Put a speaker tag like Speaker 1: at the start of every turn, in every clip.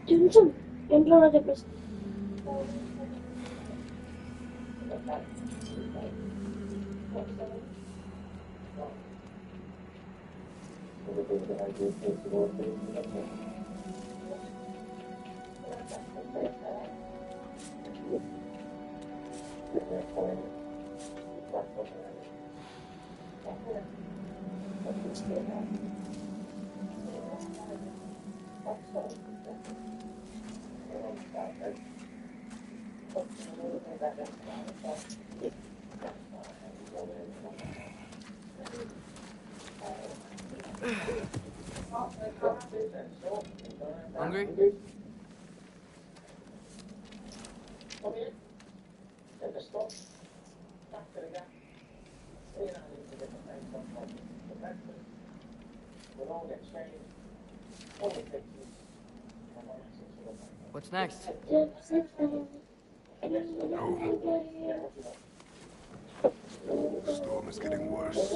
Speaker 1: Jumsum, intro aja please.
Speaker 2: Hungry? What's next?
Speaker 3: No. The storm is getting worse.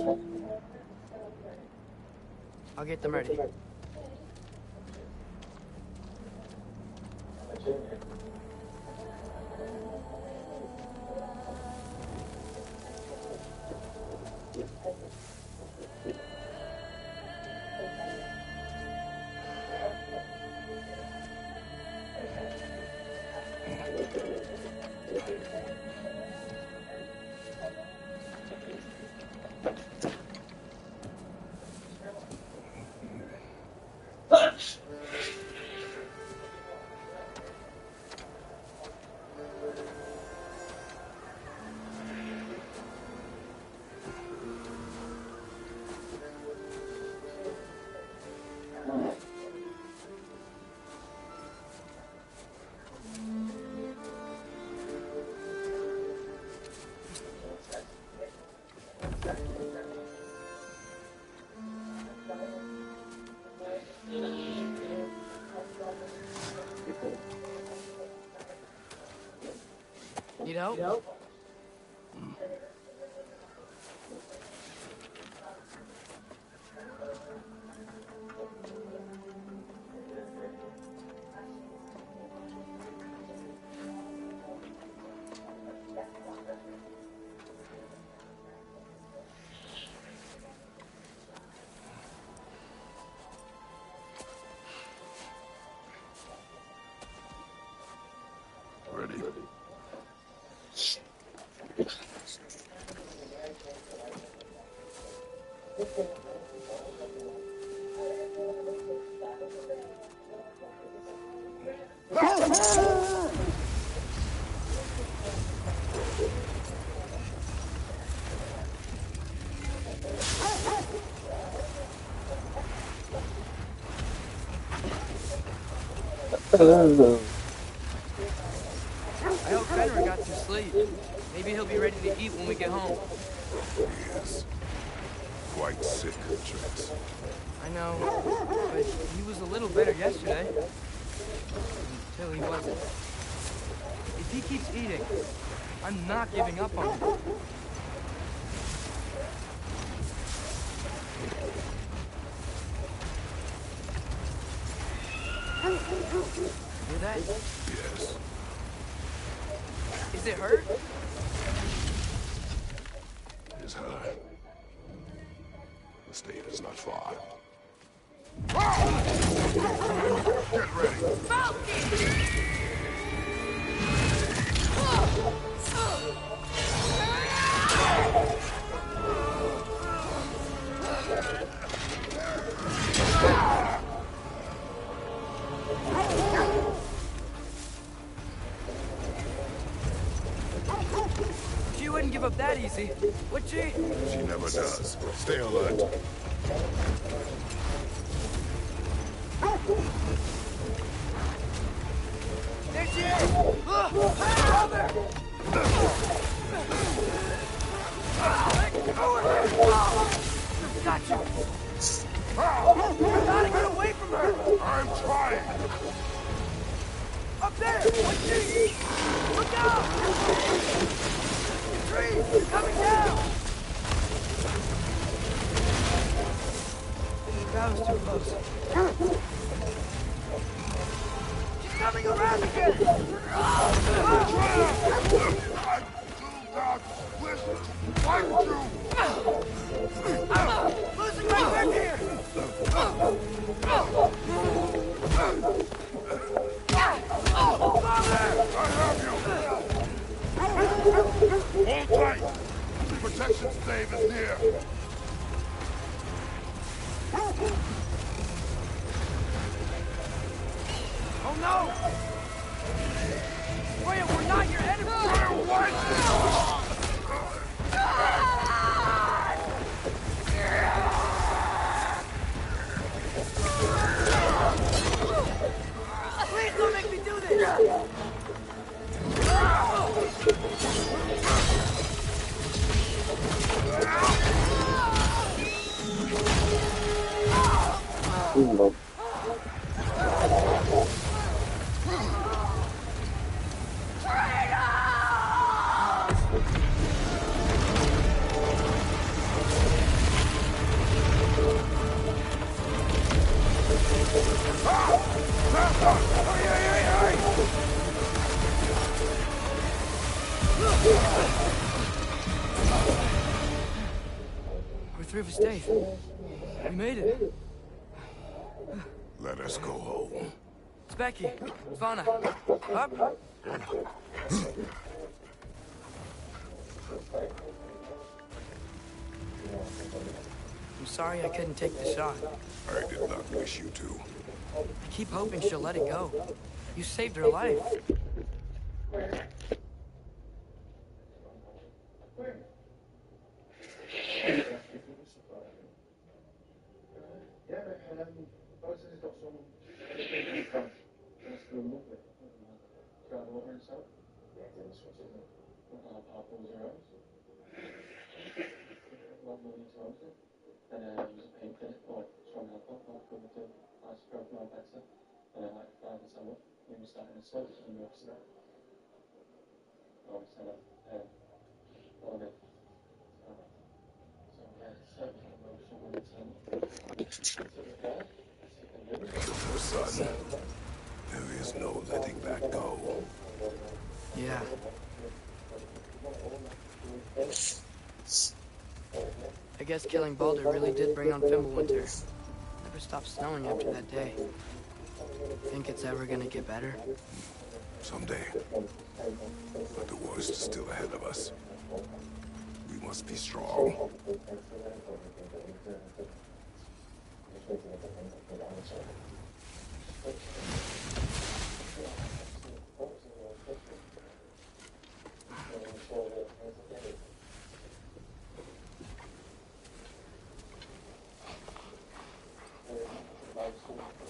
Speaker 2: I'll get them ready. Need help?
Speaker 3: Ready.
Speaker 2: I hope Fenrir got some sleep. Maybe he'll be ready to eat when we get home.
Speaker 3: He is quite sick, Trace.
Speaker 2: I know, but he was a little better yesterday. Until he wasn't. If he keeps eating, I'm not giving up on him. Hear that?
Speaker 3: Yes.
Speaker 2: Is it hurt?
Speaker 3: It is her. The state is not far. Get ready.
Speaker 2: She wouldn't give up that easy, would she?
Speaker 3: She never does. Stay alert.
Speaker 2: There she is! Brother! Got you! You gotta get away from her!
Speaker 3: I'm trying.
Speaker 2: Up there! What's she eat? Look out! The tree! Coming down! That was too close. She's coming around again! Losing my grip here!
Speaker 3: Hold tight! The protection stave is near.
Speaker 2: Oh no! Wait, we're not your enemy! Please don't make me do this! We're through the stage. We made it.
Speaker 3: Let us go home.
Speaker 2: It's Becky. Fauna. Up. I'm sorry I couldn't take the shot.
Speaker 3: I did not wish you to.
Speaker 2: I keep hoping she'll let it go. You saved her life.
Speaker 3: Son, there is no letting that go.
Speaker 2: Yeah. I guess killing Baldur really did bring on Fimbulwinter. Never stopped snowing after that day. Think it's ever gonna get better?
Speaker 3: Someday. But the worst is still ahead of us. We must be strong.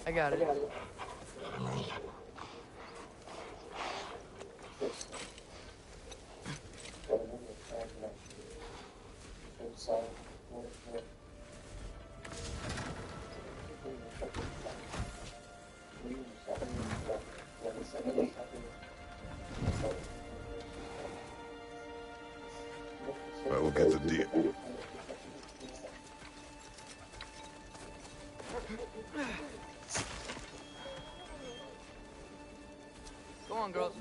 Speaker 2: I got it.
Speaker 3: I will get the deal.
Speaker 2: Go on, girls.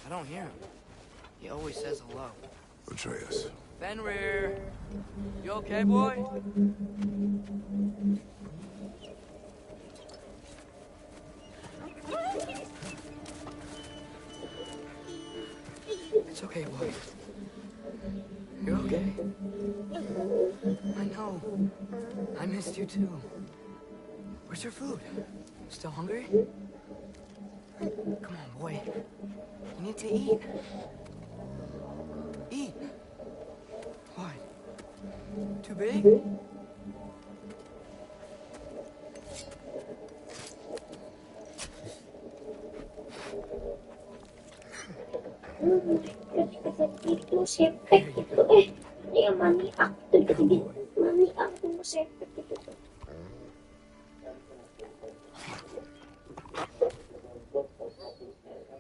Speaker 2: I don't hear him. He always says hello.
Speaker 3: Atreus.
Speaker 2: Fenrir! You okay, boy? It's okay, boy. You're okay. I know. I missed you too. Where's your food? Still hungry? Come on, boy. You need to eat. Eat. What? Too big?
Speaker 1: Itu sepet itu dia maniak tuh gitu maniak tuh sepet itu tuh.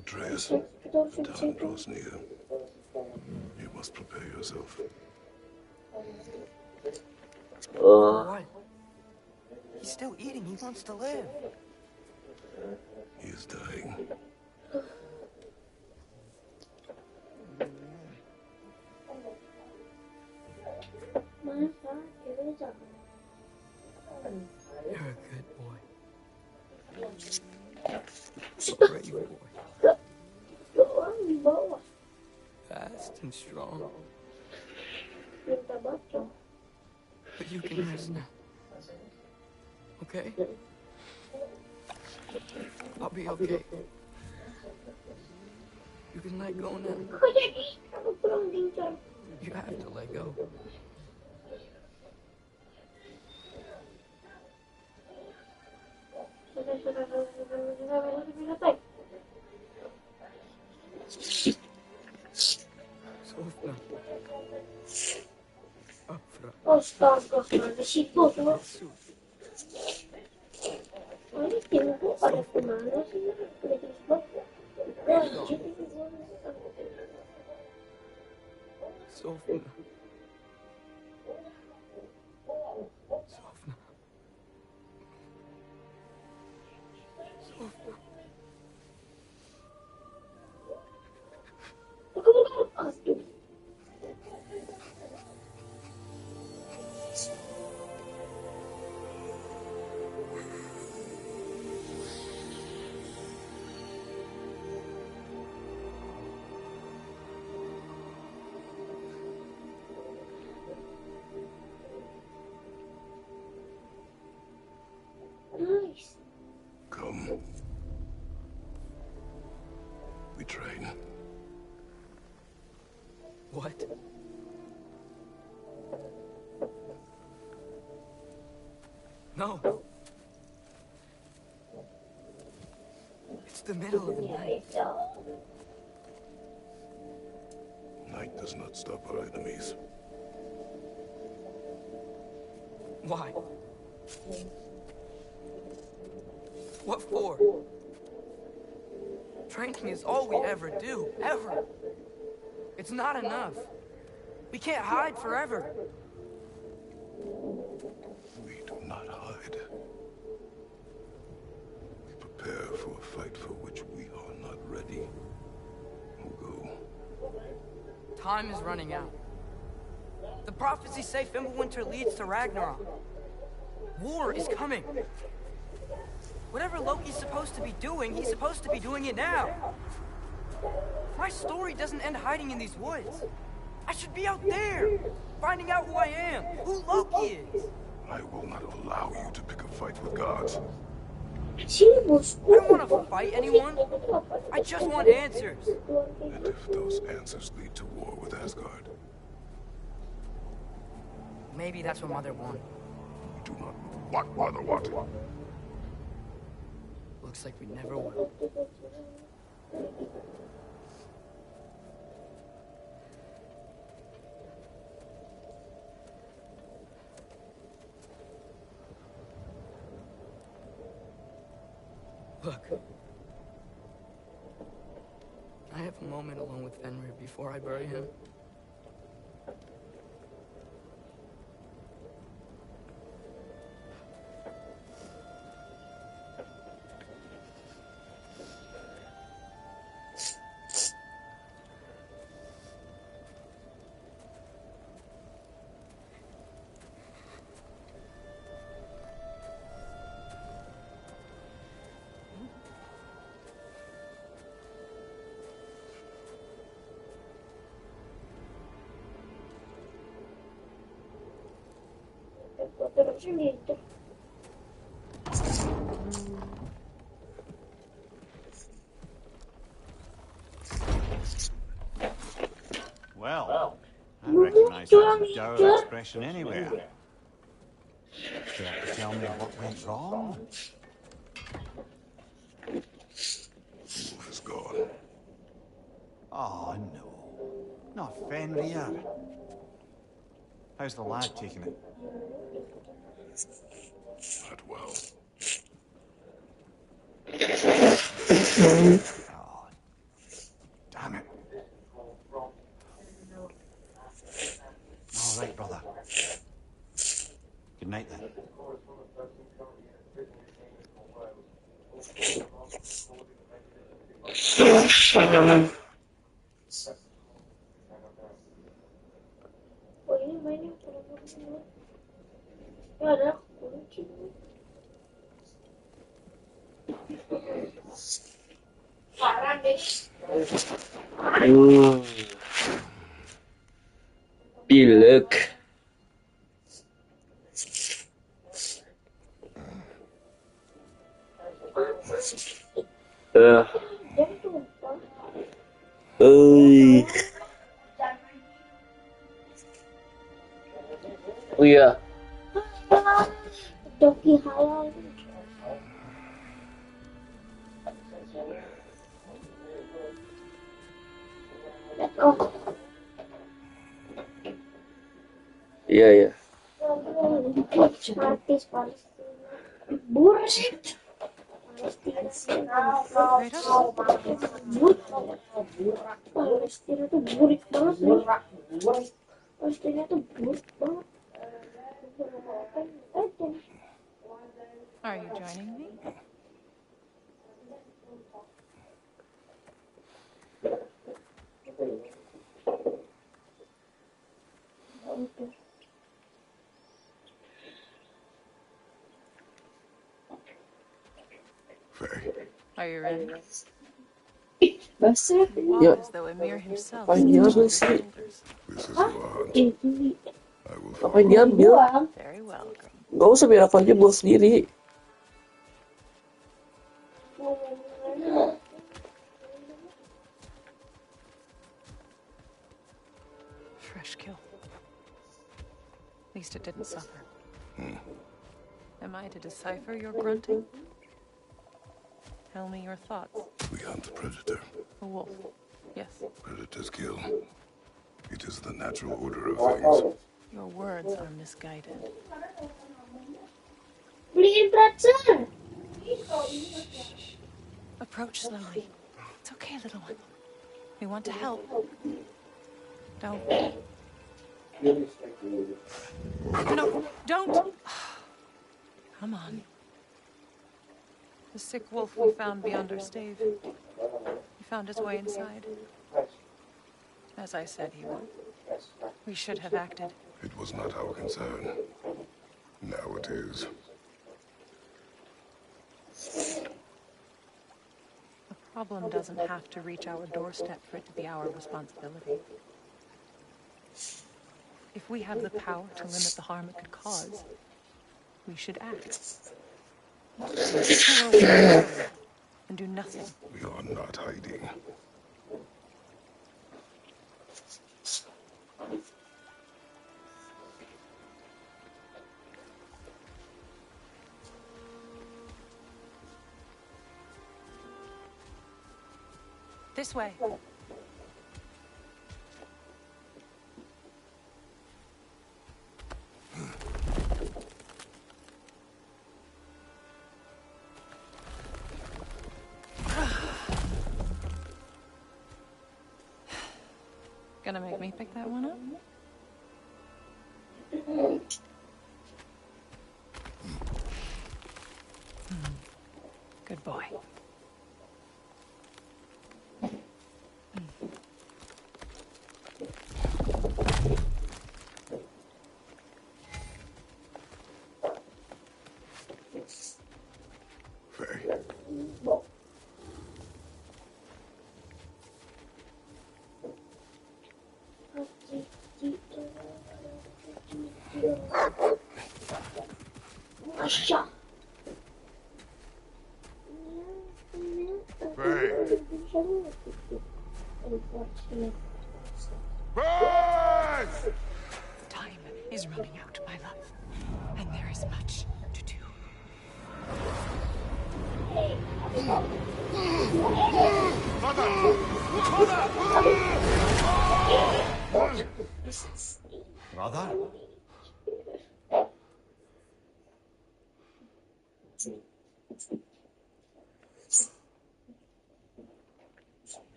Speaker 3: Atreus, the time draws near. You must prepare yourself.
Speaker 2: What? He's still eating. He wants to live.
Speaker 3: He is dying.
Speaker 2: You're a good boy. Brave boy.
Speaker 1: Orang di bawah
Speaker 2: Fast and strong.
Speaker 1: minta baca.
Speaker 2: But you can rest now. Okay? I'll be okay. You can let go now.
Speaker 1: Kok jadi aku kurang lincah.
Speaker 2: You have to let go. Sofna. Afra.
Speaker 1: Astaga, di situ tuh. Ini timku ada kemana sih? Udah cepet.
Speaker 2: Sofna. Sofna. Sofna.
Speaker 1: Aduh. Nice.
Speaker 3: Come. We train.
Speaker 2: What? No. It's the middle of the night.
Speaker 3: Night does not stop our enemies.
Speaker 2: Why? What for? Training is all we ever do, ever. It's not enough. We can't hide forever.
Speaker 3: We do not hide. We prepare for a fight for which we are not ready. We'll go.
Speaker 2: Time is running out. The prophecies say Fimbulwinter leads to Ragnarok. War is coming. Whatever Loki's supposed to be doing, he's supposed to be doing it now. My story doesn't end hiding in these woods. I should be out there, finding out who I am, who Loki is.
Speaker 3: I will not allow you to pick a fight with gods.
Speaker 2: I don't want to fight anyone. I just want answers.
Speaker 3: And if those answers lead to war with Asgard,
Speaker 2: Maybe that's what Mother wanted.
Speaker 3: we do not know what Mother wanted.
Speaker 2: Looks like we never will. Look. I have a moment alone with Fenrir before I bury him.
Speaker 1: Gitu.
Speaker 4: Well, I recognize that as a dour expression anywhere. Care to tell me what went wrong?
Speaker 3: Wolf is gone.
Speaker 4: Oh, no. Not Fenrir. How's the lad taking it?
Speaker 3: Not well.
Speaker 4: Oh, damn it. All right, brother. Good night, then.
Speaker 1: Oh ini mainnya kurang-kurang. Ya ada kunci. Parah deh.
Speaker 5: Pilek.
Speaker 1: Jam tumpah.
Speaker 5: Oh iya.
Speaker 1: Doki halal. Let's go.
Speaker 5: Iya, iya.
Speaker 1: Artis Palestina. Bullshit. Palestina tuh burik banget nih. Palestina tuh burik banget.
Speaker 6: Are you joining me?
Speaker 3: Faye,
Speaker 6: Are you ready?
Speaker 1: Basah.
Speaker 6: You walk as though Emir himself
Speaker 5: Apa
Speaker 6: stood
Speaker 5: yang
Speaker 6: on
Speaker 5: diambil
Speaker 6: your
Speaker 5: sih?
Speaker 6: shoulders.
Speaker 3: this is your hunt.
Speaker 1: Ini
Speaker 3: I will
Speaker 5: Apa yang
Speaker 3: follow.
Speaker 5: diambil?
Speaker 6: Very well, girl.
Speaker 5: Gak usah, biar aku aja buat sendiri.
Speaker 6: Fresh kill. At least it didn't suffer. Am I to decipher your grunting? Tell me your thoughts.
Speaker 3: We hunt the predator.
Speaker 6: A wolf. Yes.
Speaker 3: Predators kill. It is the natural order of things.
Speaker 6: Your words are misguided.
Speaker 1: beliin pretzel.
Speaker 6: Approach slowly. It's okay, little one. We want to help. Don't. No, don't! Come on. The sick wolf we found beyond our stave. He found his way inside. As I said he would. We should have acted.
Speaker 3: It was not our concern. Now it is.
Speaker 6: The problem doesn't have to reach our doorstep for it to be our responsibility. If we have the power to limit the harm it could cause, we should act. Or we hide and do nothing.
Speaker 3: We are not hiding.
Speaker 6: This way. Gonna make me pick that one up? Good boy.
Speaker 3: Faye,
Speaker 1: Masya.
Speaker 3: Faye. Faye!
Speaker 6: Time. is running out, my love. And there is much to do.
Speaker 4: Brother?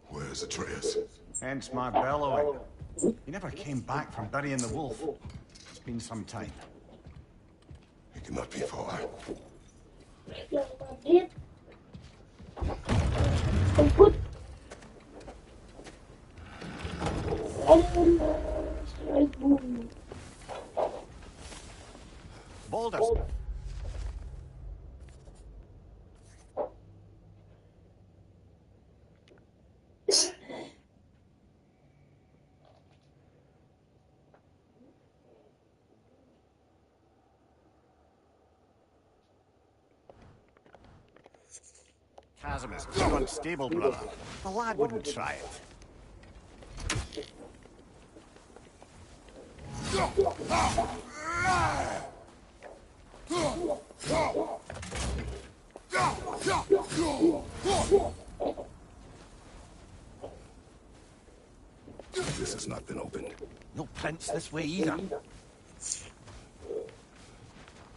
Speaker 3: Where's Atreus?
Speaker 4: Hence my bellowing. He never came back from burying the wolf. It's been some time.
Speaker 3: He cannot be far.
Speaker 1: Yang Madrid. Temput. Aduh, seribu.
Speaker 4: Boulders. Chasm is too unstable, brother. The lad wouldn't try it.
Speaker 3: This has not been opened.
Speaker 4: No prints this way either.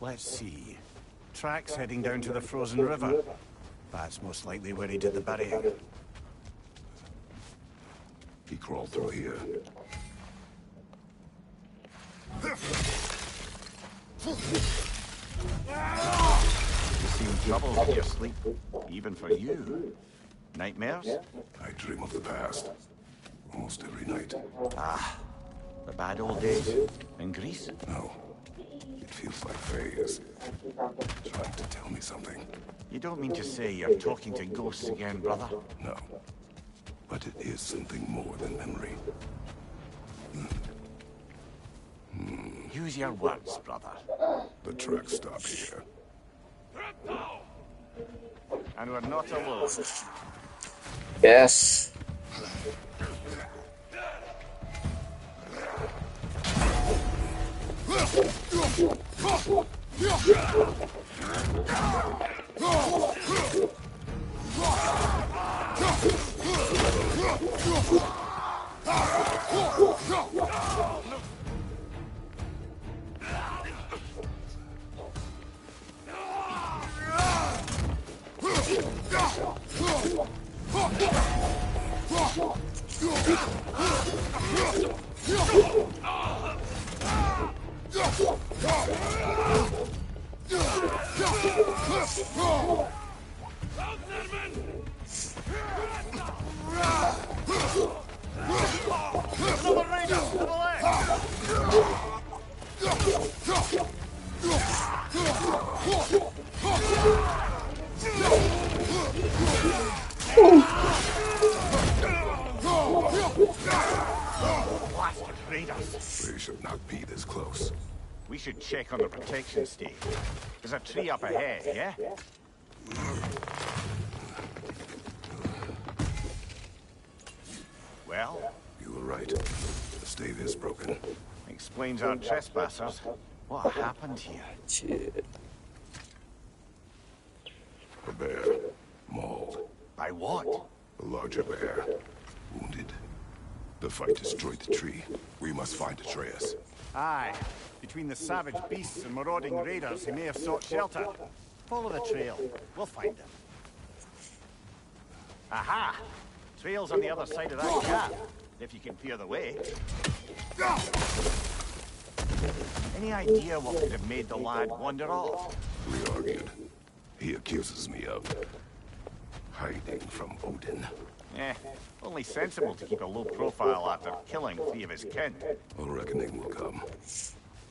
Speaker 4: Let's see. Tracks heading down to the frozen river. That's most likely where he did the burying.
Speaker 3: He crawled through here.
Speaker 4: You seem troubled in your sleep, even for you. Nightmares?
Speaker 3: I dream of the past. Almost every night.
Speaker 4: Ah, the bad old days in Greece?
Speaker 3: No. It feels like Faye is trying to tell me something.
Speaker 4: You don't mean to say you're talking to ghosts again, brother?
Speaker 3: No. But it is something more than memory.
Speaker 4: Use your words, brother.
Speaker 3: The tracks stop here.
Speaker 4: And we're not alone.
Speaker 5: Yes.
Speaker 4: Blasted raiders.
Speaker 3: They should not be this close.
Speaker 4: We should check on the protection stage. There's a tree up ahead, yeah? Well,
Speaker 3: You were right. The stave is broken.
Speaker 4: explains our trespassers. What happened here?
Speaker 5: Shit.
Speaker 3: A bear. Mauled.
Speaker 4: By what?
Speaker 3: A larger bear. Wounded. The fight destroyed the tree. We must find Atreus.
Speaker 4: Aye. Between the savage beasts and marauding raiders, he may have sought shelter. Follow the trail. We'll find him. Aha! Trail's on the other side of that gap, if you can clear the way. Any idea what could have made the lad wander off?
Speaker 3: We argued. He accuses me of hiding from Odin.
Speaker 4: Only sensible to keep a low profile after killing 3 of his kin.
Speaker 3: A reckoning will come.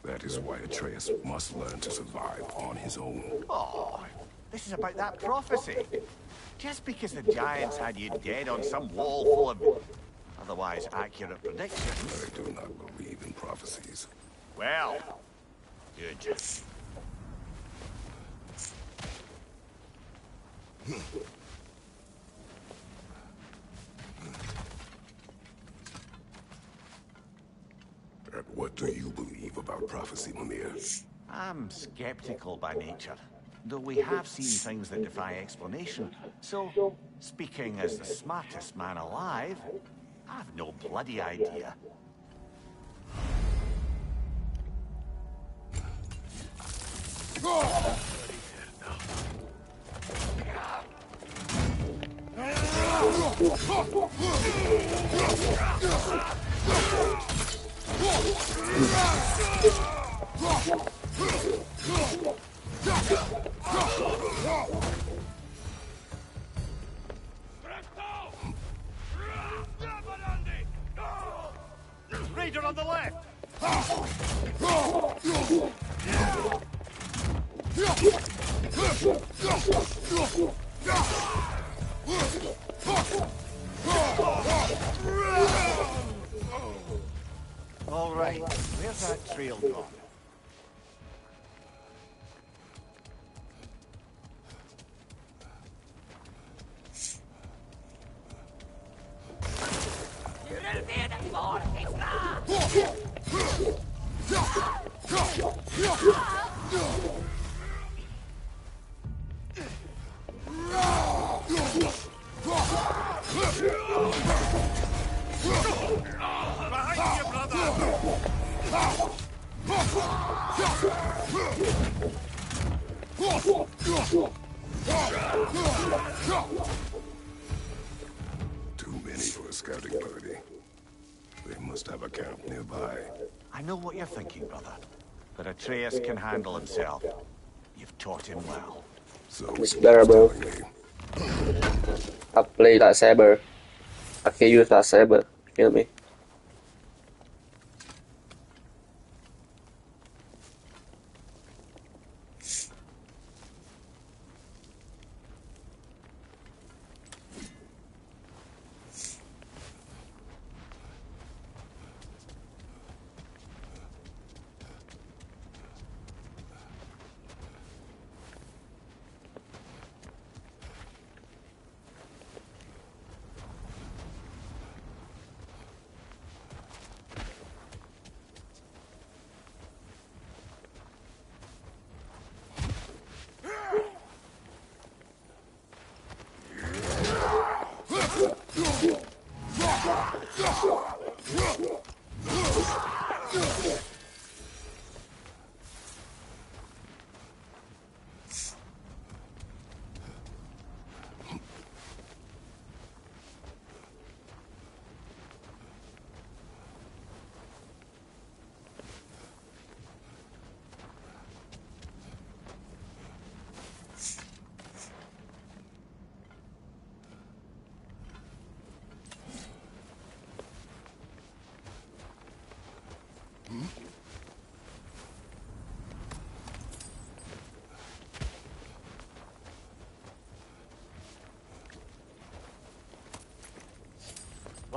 Speaker 3: That is why Atreus must learn to survive on his own.
Speaker 4: Oh, this is about that prophecy. Just because the giants had you dead on some wall full of otherwise accurate predictions.
Speaker 3: I do not believe in prophecies.
Speaker 4: Well, good.
Speaker 3: do you believe about prophecy, Mimir?
Speaker 4: I'm skeptical by nature, though we have seen things that defy explanation. So, speaking as the smartest man alive, I've no bloody idea. Raider on the left! All right, where's that trail gone? Behind you, brother!
Speaker 3: Too many for a scouting party. They must have a camp nearby.
Speaker 4: I know what you're thinking, brother. But Atreus can handle himself. You've taught him well.
Speaker 3: So,
Speaker 5: It's better, bro.
Speaker 3: telling me,
Speaker 5: I play that saber. I can use that saber. Feel me?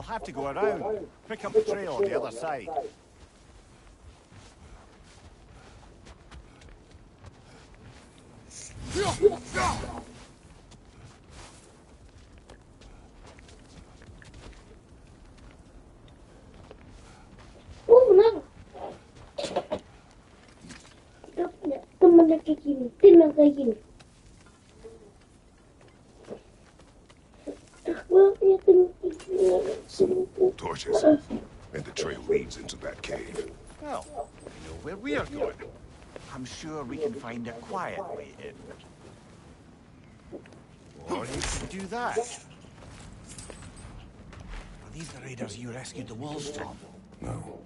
Speaker 4: We'll have to go around. Pick up the trail on the other side.
Speaker 1: Oh, no. Teman na kayak gini. Tim yang kayak gini.
Speaker 3: torches. And the trail leads into that cave.
Speaker 4: Well, we know where we are going. I'm sure we can find a quiet way in. Or you could do that. Are these the raiders you rescued the wolves from?
Speaker 3: No.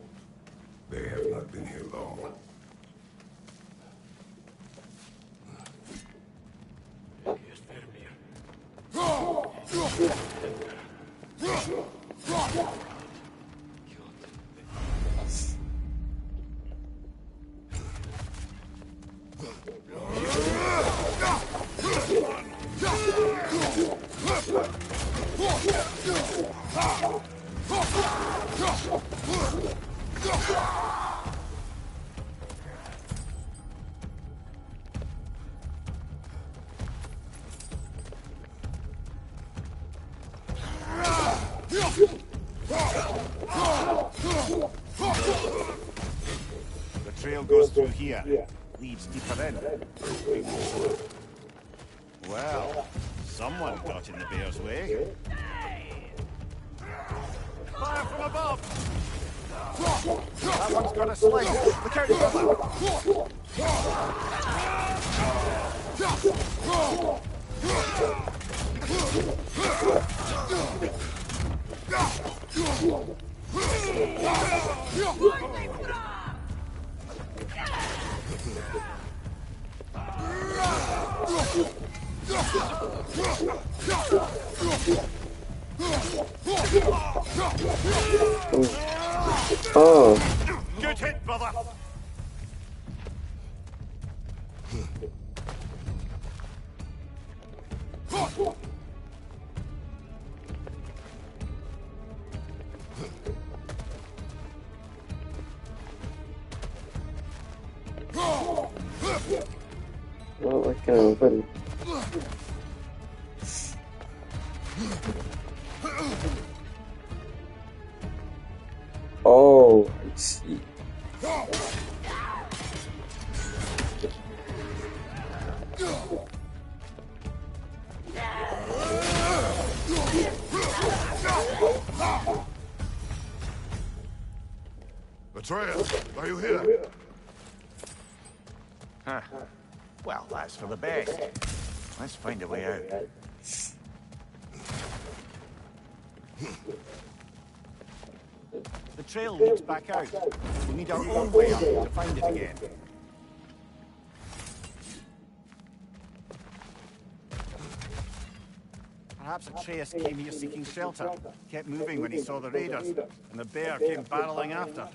Speaker 3: They have not been here long.
Speaker 4: trail goes through here. Leads deeper in. Well, someone got in the bear's way. Fire from above! That one's got a sling. Look out, brother!
Speaker 5: Oh.
Speaker 4: Good hit, brother!
Speaker 5: Oh, I can open. Oh, I see.
Speaker 3: Atreus, are you here?
Speaker 4: Huh. Well, that's for the best. Let's find a way out. The trail leads back out. We need our own way up to find it again. Perhaps Atreus came here seeking shelter, kept moving when he saw the raiders, and the bear came barreling after.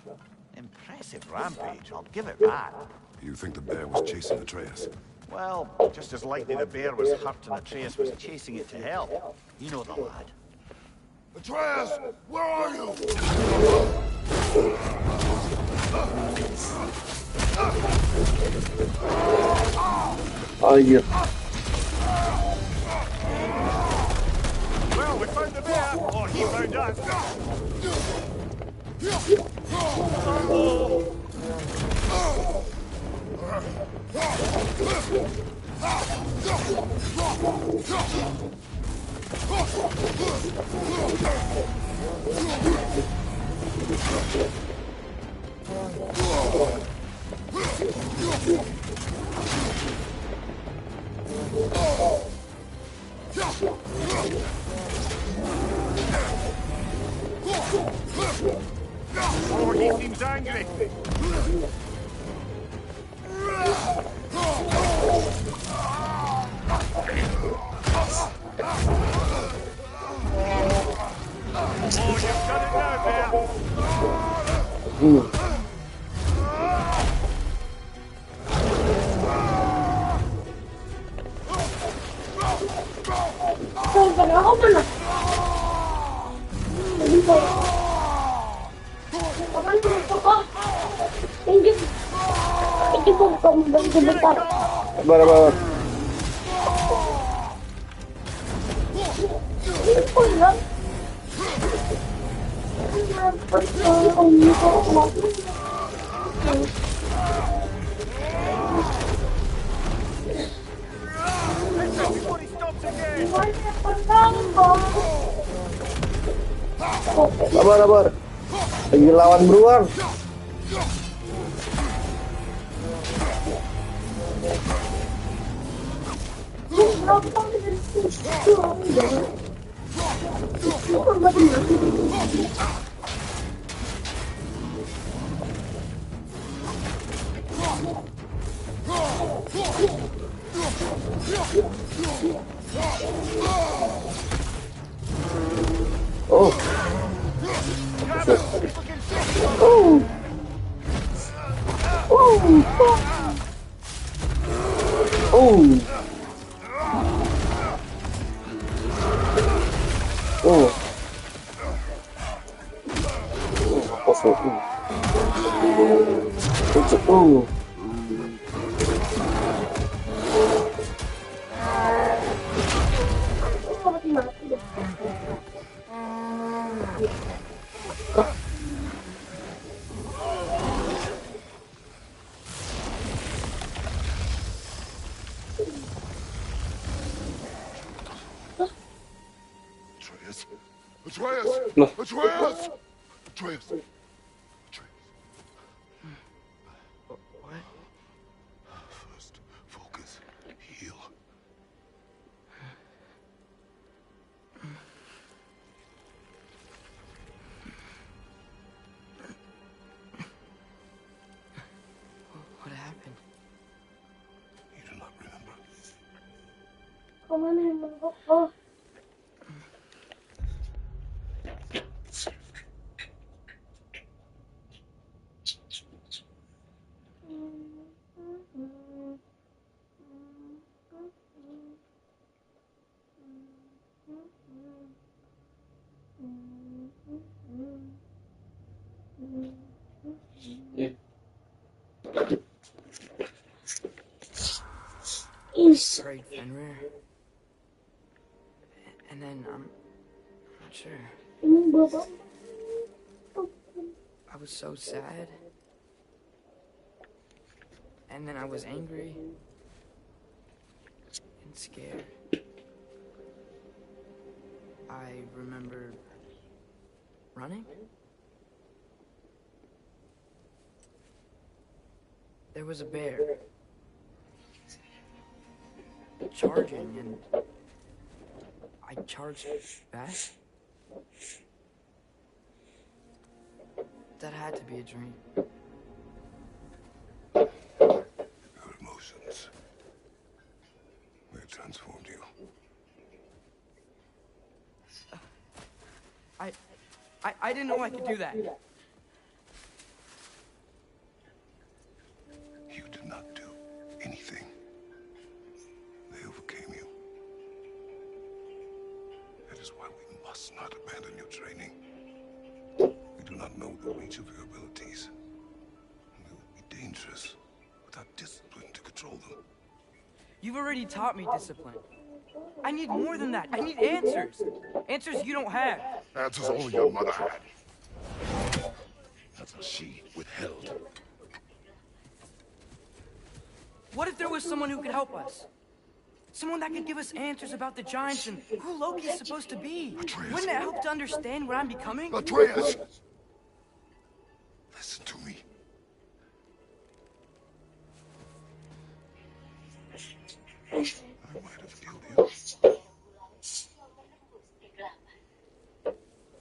Speaker 4: Impressive rampage, I'll give it that.
Speaker 3: You think the bear was chasing Atreus?
Speaker 4: Well, just as likely the bear was hurt and Atreus was chasing it to hell. You know the lad.
Speaker 3: Atreus, where are you?
Speaker 5: Oh, yeah.
Speaker 4: Well, we found the bear, or he found us. Oh, he seems angry. Oh, you've done it now, bear.
Speaker 1: Pada ako mana? Hindi ko. Kapan ko ko? Hindi. Hindi ko kembali sebentar.
Speaker 5: Sabar, sabar.
Speaker 1: Hindi ko lang.
Speaker 4: Before he stops again.
Speaker 5: Sabar, sabar. Lagi lawan beruang. Oh. Oh. Oh. Oh. Oh. Loh.
Speaker 3: Atreus! Atreus! Atreus.
Speaker 2: What?
Speaker 3: First, focus. Heal.
Speaker 2: What happened?
Speaker 3: You do not remember.
Speaker 1: Kemana emang kok? Oh.
Speaker 5: Yeah.
Speaker 1: Is
Speaker 2: Prayed Fenrir. And then, I'm not sure.
Speaker 1: emang bapak
Speaker 2: I was so sad. And then I was angry. And scared. I remember running. There was a bear. Charging, and I charged back. That had to be a dream.
Speaker 3: Your emotions. They transformed you.
Speaker 2: I didn't know I could do that.
Speaker 3: You did not do anything. They overcame you. That is why we must not abandon your training. We do not know the reach of your abilities. They would be dangerous without discipline to control them.
Speaker 2: You've already taught me discipline. I need more than that. I need answers. Answers you don't have.
Speaker 3: Answers only your mother had. That's what she withheld.
Speaker 2: What if there was someone who could help us? Someone that could give us answers about the giants and who Loki is supposed to be.
Speaker 3: Atreus.
Speaker 2: Wouldn't it help to understand what I'm becoming?
Speaker 3: Atreus! Listen to me. I might have killed you.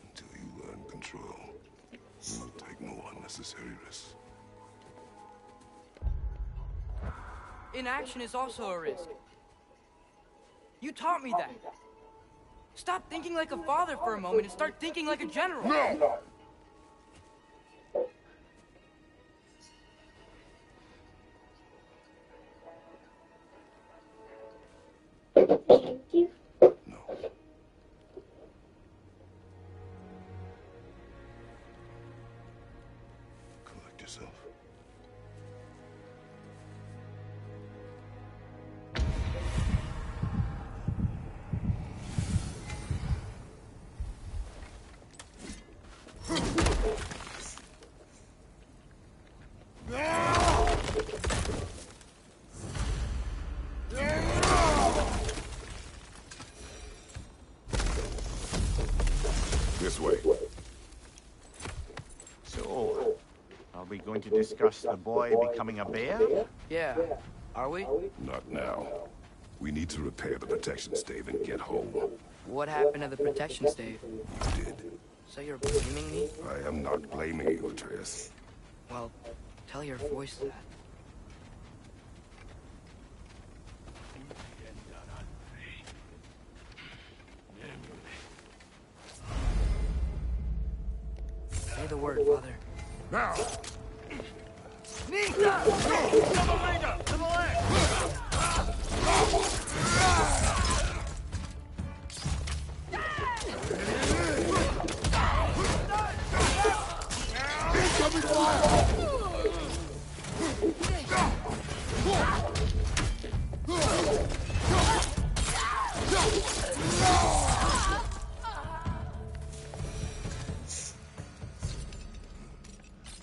Speaker 3: Until you learn control. Take no unnecessary risks.
Speaker 2: Inaction is also a risk. You taught me that. Stop thinking like a father for a moment and start thinking like a general.
Speaker 3: No!
Speaker 1: thank you.
Speaker 3: No. Collect yourself. This way.
Speaker 4: So, are we going to discuss the boy becoming a bear?
Speaker 2: Yeah. Are we?
Speaker 3: Not now. We need to repair the protection stave and get home.
Speaker 2: What happened to the protection stave?
Speaker 3: You did.
Speaker 2: So you're blaming me?
Speaker 3: I am not blaming you, Atreus.
Speaker 2: Well, tell your voice that. Say the word, Father.
Speaker 3: Now!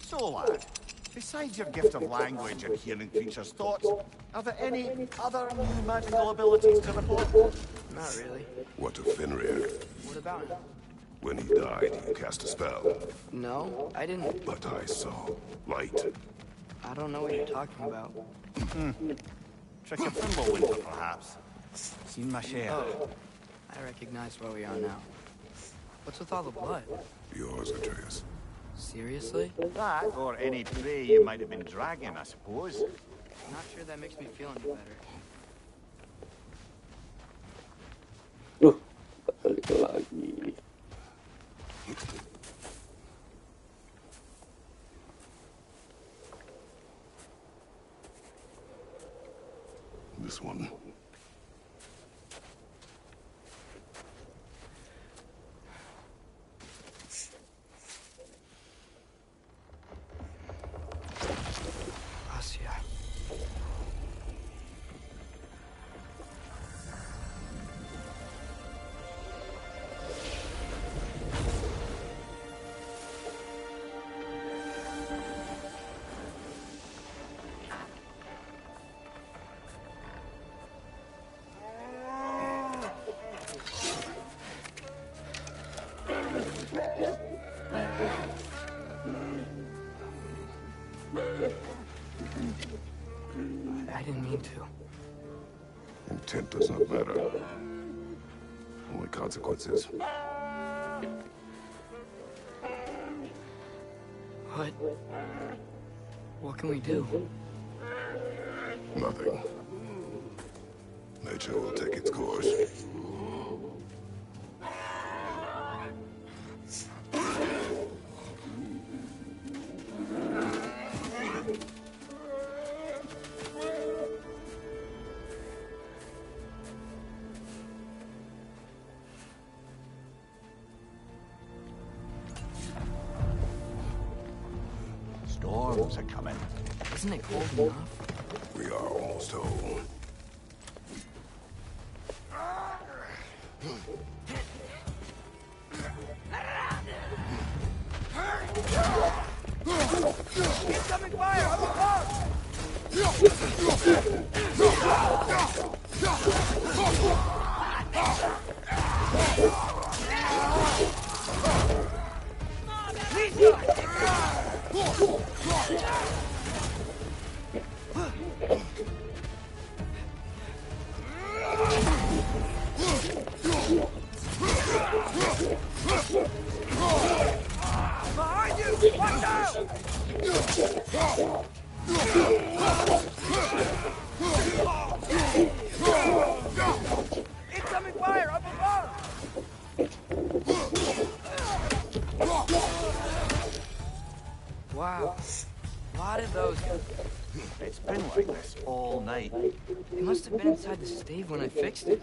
Speaker 4: So, lad, besides your gift of language and hearing creatures' thoughts, are there any other new magical abilities to report?
Speaker 2: Not really.
Speaker 3: What of Fenrir?
Speaker 2: What about him?
Speaker 3: When he died, you cast a spell.
Speaker 2: No, I didn't.
Speaker 3: But I saw light.
Speaker 2: I don't know what you're talking about.
Speaker 4: Trick of Thimblewinter, perhaps. Seen my share.
Speaker 2: Oh, I recognize where we are now. What's with all the blood?
Speaker 3: Yours, Atreus.
Speaker 2: Seriously?
Speaker 4: That, or any prey you might have been dragging, I suppose.
Speaker 2: Not sure that makes me feel any better.
Speaker 5: Balik lagi.
Speaker 3: This one.
Speaker 2: Asia. I didn't mean to.
Speaker 3: Intent does not matter. Only consequences.
Speaker 2: What can we do?
Speaker 3: Nothing. Nature will take its course.
Speaker 4: Storms are coming.
Speaker 2: Isn't it cold enough?
Speaker 3: We are almost home.
Speaker 2: Incoming fire! Up above! Behind you! Watch out! Incoming fire! Up above! Wow. A lot of those.
Speaker 4: It's been like this all night.
Speaker 2: They must have been inside the stave when I fixed it.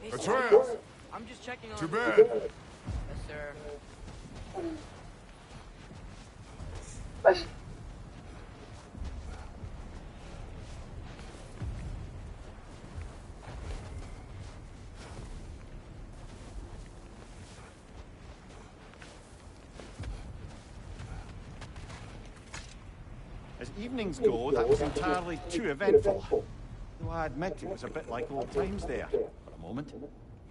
Speaker 2: Hey,
Speaker 3: Atreus!
Speaker 2: I'm just checking on
Speaker 3: To
Speaker 2: you.
Speaker 3: bed!
Speaker 2: Yes, sir.
Speaker 4: As evenings go, that was entirely too eventful. Though I admit it was a bit like old times there, for a moment.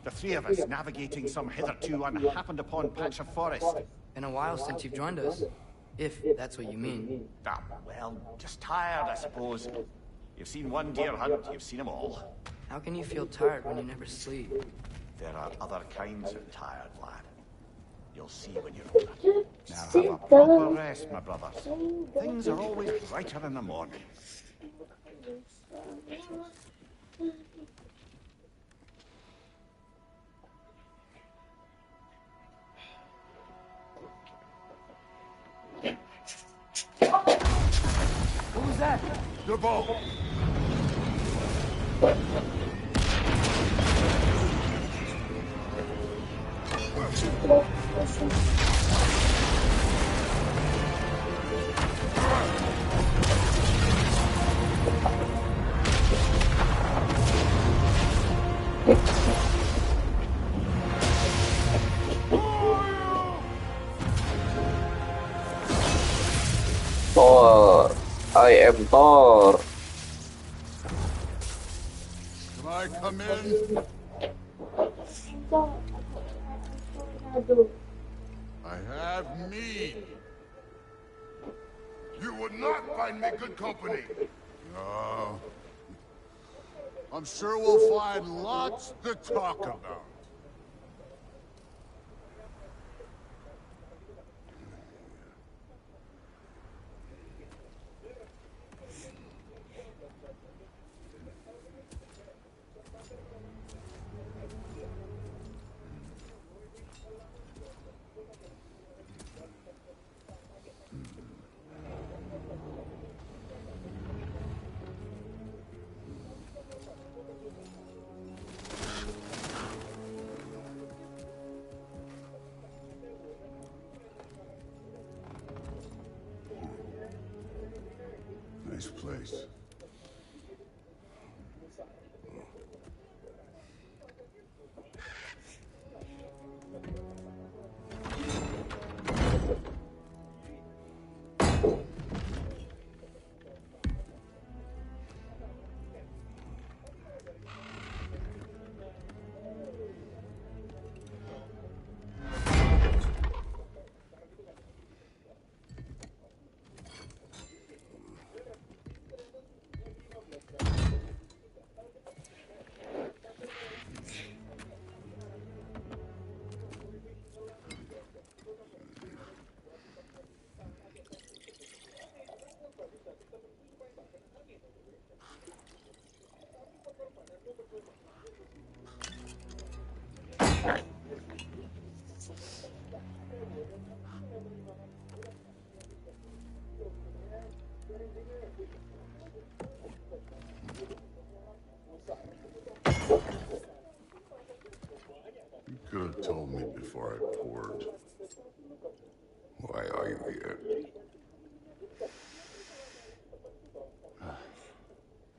Speaker 4: The three of us navigating some hitherto unhappened upon patch of forest.
Speaker 2: Been a while since you've joined us. If that's what you mean.
Speaker 4: Ah, well, just tired, I suppose. You've seen one deer hunt, you've seen them all.
Speaker 2: How can you feel tired when you never sleep?
Speaker 4: There are other kinds of tired, lad. You'll see when you're older. Now have a
Speaker 1: Sit
Speaker 4: proper
Speaker 1: down.
Speaker 4: rest, my brothers. Things are always brighter in the morning.
Speaker 2: What was that?
Speaker 3: The boat!
Speaker 5: Thor. I am Thor.
Speaker 3: Can I come in? I have mead. You would not find me good company. No. I'm sure we'll find lots to talk about. Nice place. You could have told me before I poured. Why are you here?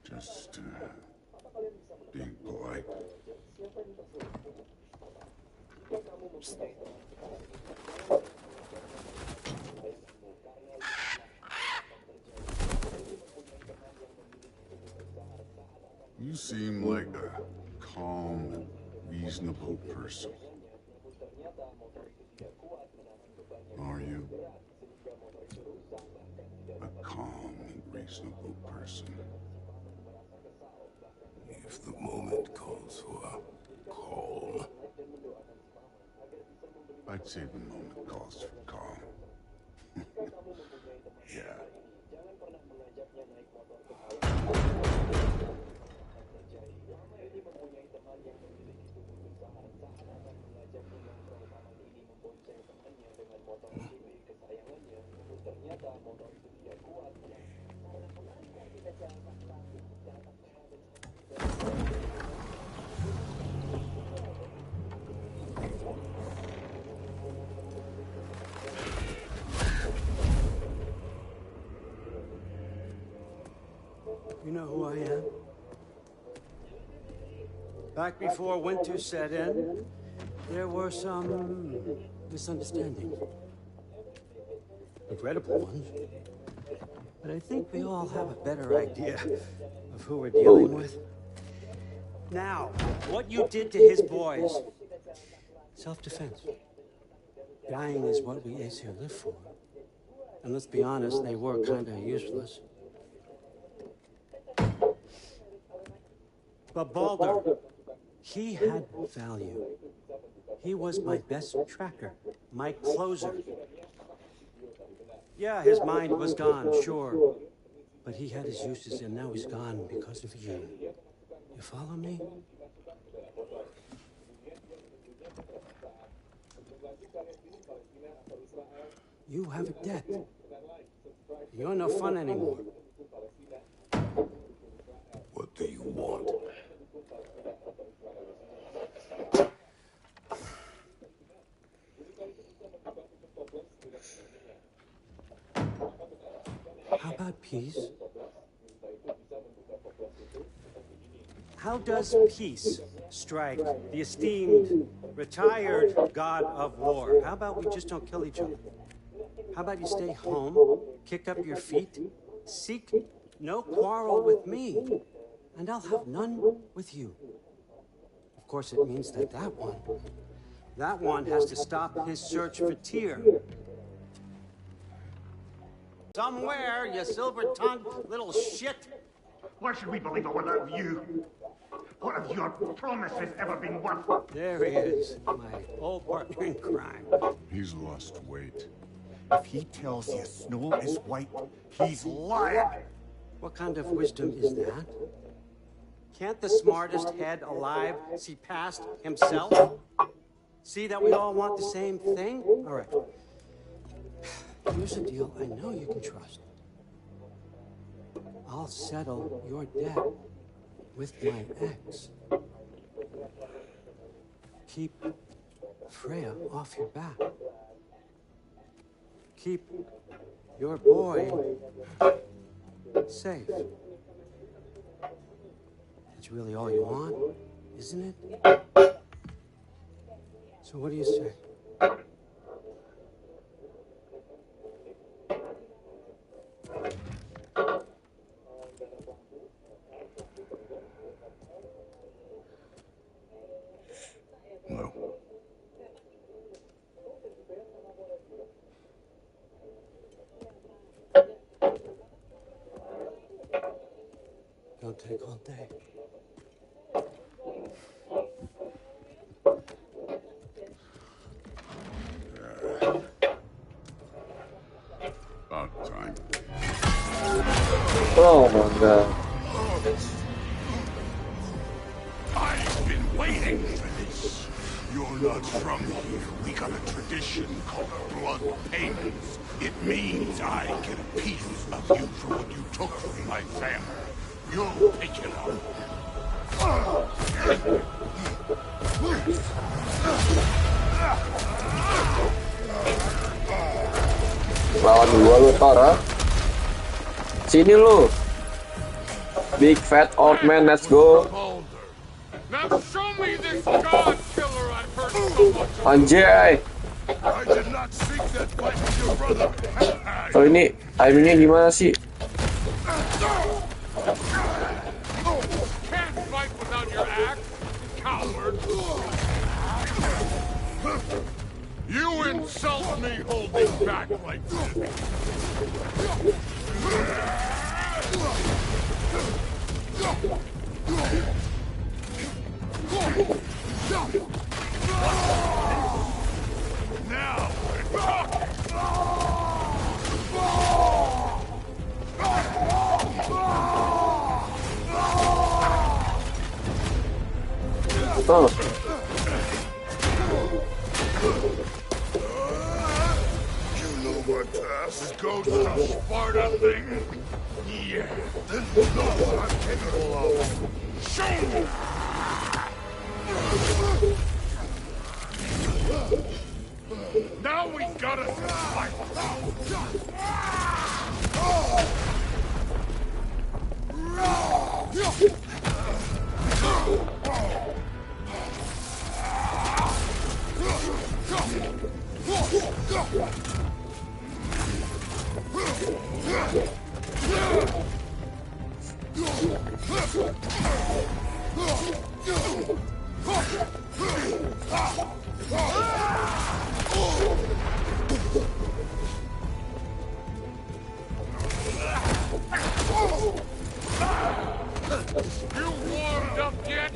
Speaker 3: Just, being polite. You seem like a calm and reasonable person. Are you? A calm and reasonable person. If the moment calls for calm. I'd say the moment calls for calm. Yeah.
Speaker 7: You know who I am? Back before winter set in, there were some misunderstandings. Regrettable ones. But I think we all have a better idea of who we're dealing with. Now, what you did to his boys. Self-defense. Dying is what we Aesir live for. And let's be honest, they were kind of useless. But Baldur, he had value. He was my best tracker, my closer. Yeah, his mind was gone, sure. But he had his uses, and now he's gone because of you. You follow me? You have a debt. You're no fun anymore.
Speaker 3: What do you want?
Speaker 7: How about peace? How does peace Strike, the esteemed, retired god of war. How about we just don't kill each other? How about you stay home, kick up your feet, seek no quarrel with me, and I'll have none with you. Of course, it means that that one has to stop his search for Tyr. Somewhere, you silver-tongued little shit.
Speaker 8: Why should we believe a word of you? What have your promises ever been worth?
Speaker 7: There he is, my old partner in crime.
Speaker 3: He's lost weight.
Speaker 4: If he tells you snow is white, he's lying.
Speaker 7: What kind of wisdom is that? Can't the smartest head alive see past himself? See that we all want the same thing? All right. Here's a deal I know you can trust. I'll settle your debt with my ex. Keep Freya off your back. Keep your boy safe. That's really all you want, isn't it? So what do you say?
Speaker 3: No.
Speaker 7: Don't take all day.
Speaker 3: About time.
Speaker 5: Oh my god.
Speaker 3: I've been waiting for this. You're not from here. We got a tradition called blood payments. It means I get a piece of you for what you took from my family. You'll pick it up.
Speaker 5: Lawan gua lu Thor, ha? Sini lu. Big fat old man, let's go.
Speaker 3: Now show me this god killer I've heard so much.
Speaker 5: Anjay.
Speaker 3: I did not seek that fight with your brother.
Speaker 5: Kalau ini timingnya gimana sih?
Speaker 3: Can't fight without your axe, coward. You insult me holding back like this. Now we're talking.
Speaker 5: Oh.
Speaker 3: You know what this goes to Sparta thing? Yeah, then you know what I'm capable of. Show me! Now we gotta fight! You warmed up yet?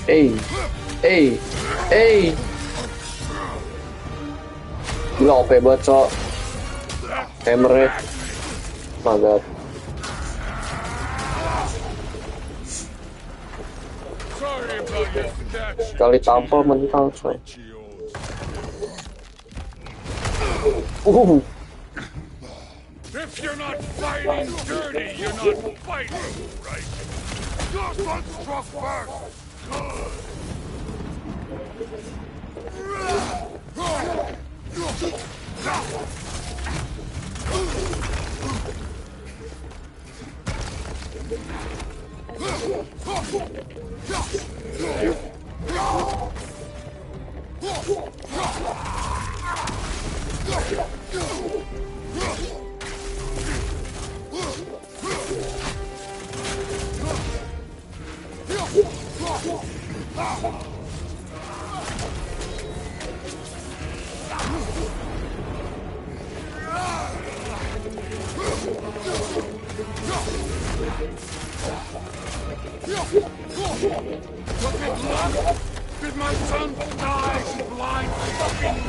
Speaker 5: Hey. Gila OP banget, Cok. Hammernya. Mantap.
Speaker 3: Sorry about your statue.
Speaker 5: Sekali tampol mental, coy.
Speaker 3: If you're not fighting dirty, you're not fighting right. Your son struck first. Good.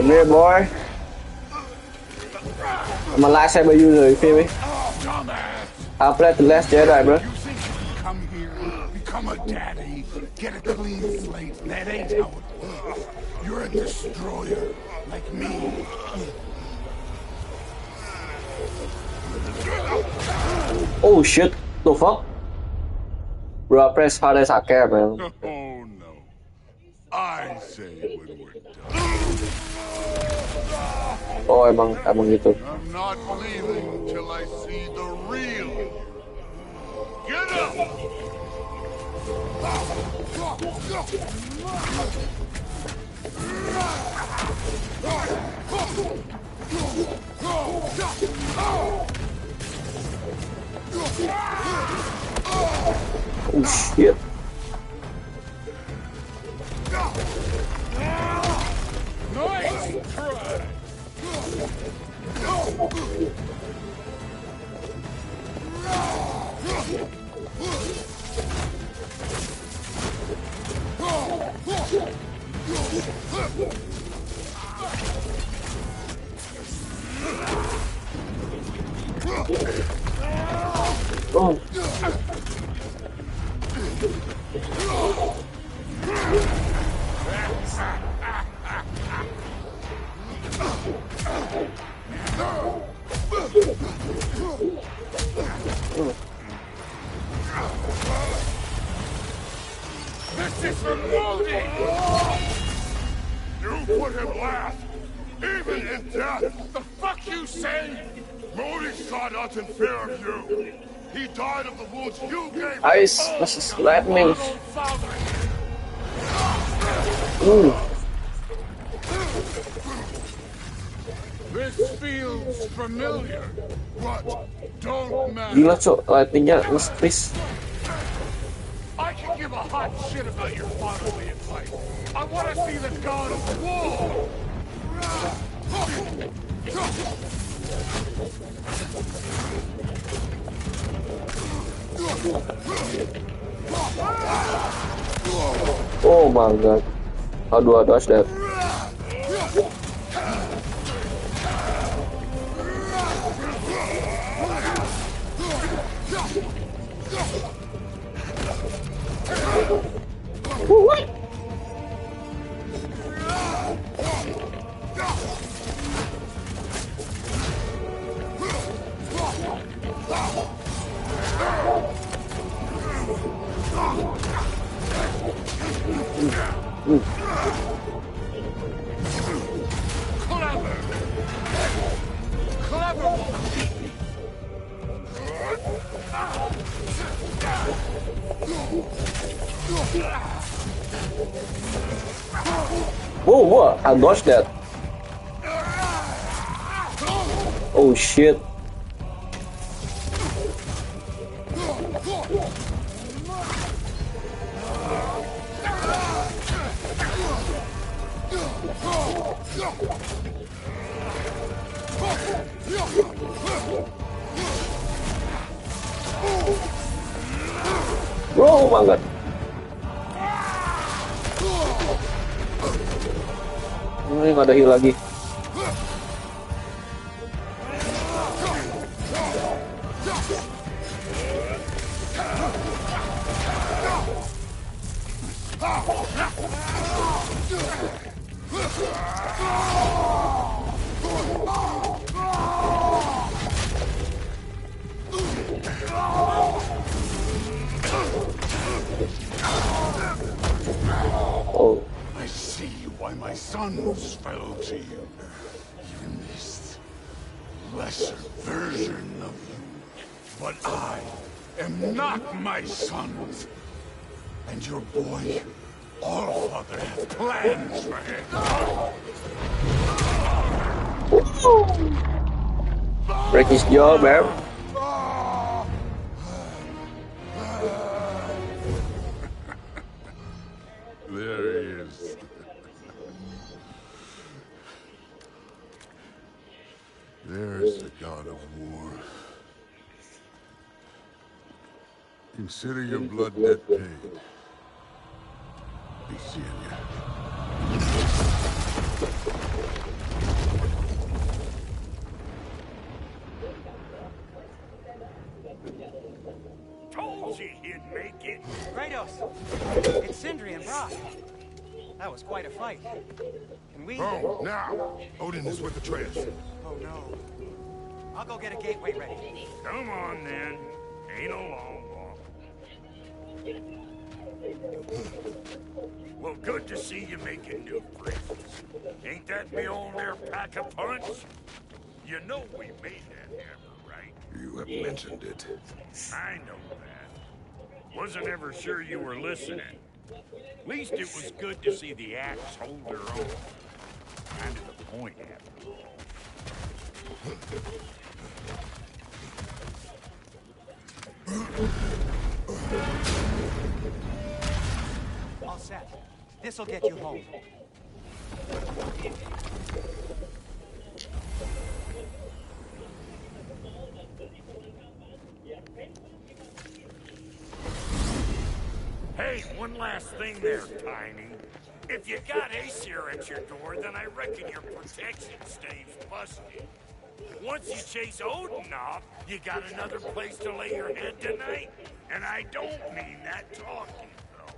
Speaker 5: Come here, boy. I'm a lightsaber user, you feel me?
Speaker 3: Dumbass!
Speaker 5: I played the last Jedi, bro.
Speaker 3: You think you can come here, become a daddy, get a clean slate? That ain't how it works. You're a destroyer, like me.
Speaker 5: Oh shit, the fuck? Bro, I press hard as I can, man.
Speaker 3: Oh no. I say when we're done.
Speaker 5: Oh, emang gitu.
Speaker 3: I'm not leaving till I see the real you. Get up!
Speaker 5: Oh shit.
Speaker 3: Nice try!
Speaker 5: Oh.
Speaker 3: This is for Modi! You put him last, even in death. The fuck you say? Modi shot us in fear of you. He died of the wounds you gave him.
Speaker 5: Ice, this is lightning. Ooh.
Speaker 3: This feels familiar, but don't matter.
Speaker 5: Gila cok, lightningnya nge-freeze.
Speaker 3: I can give a hot shit about your fatherly advice. I want to see the god of war.
Speaker 5: Oh my god. How do I dodge that? What? Whoa, what? I dodged that. Oh shit. Bro, oh my god. Ini nggak ada heal lagi. Oh.
Speaker 3: I see why my sons fell to you. Even this lesser version of you. But I am not my sons. And your boy, Allfather, has plans for him.
Speaker 5: Break his jaw, man.
Speaker 3: There he is. There's the god of war. Consider your blood debt paid. Be seeing ya.
Speaker 7: It's Sindri and Brock. That was quite a fight. Can we...
Speaker 3: Oh, now! Odin is with the traitors.
Speaker 7: Oh, no. I'll go get a gateway ready.
Speaker 8: Come on, then. Ain't a long walk. Well, good to see you making new friends. Ain't that me old there pack a punch? You know we made that hammer, right?
Speaker 3: You have mentioned it.
Speaker 8: I know that. Wasn't ever sure you were listening. At least it was good to see the axe hold her own. Kind of the point, after all.
Speaker 7: All set. This'll get you home.
Speaker 8: Hey, one last thing there, Tiny. If you got Aesir at your door, then I reckon your protection stave's busted. Once you chase Odin off, you got another place to lay your head tonight? And I don't mean that talking, though.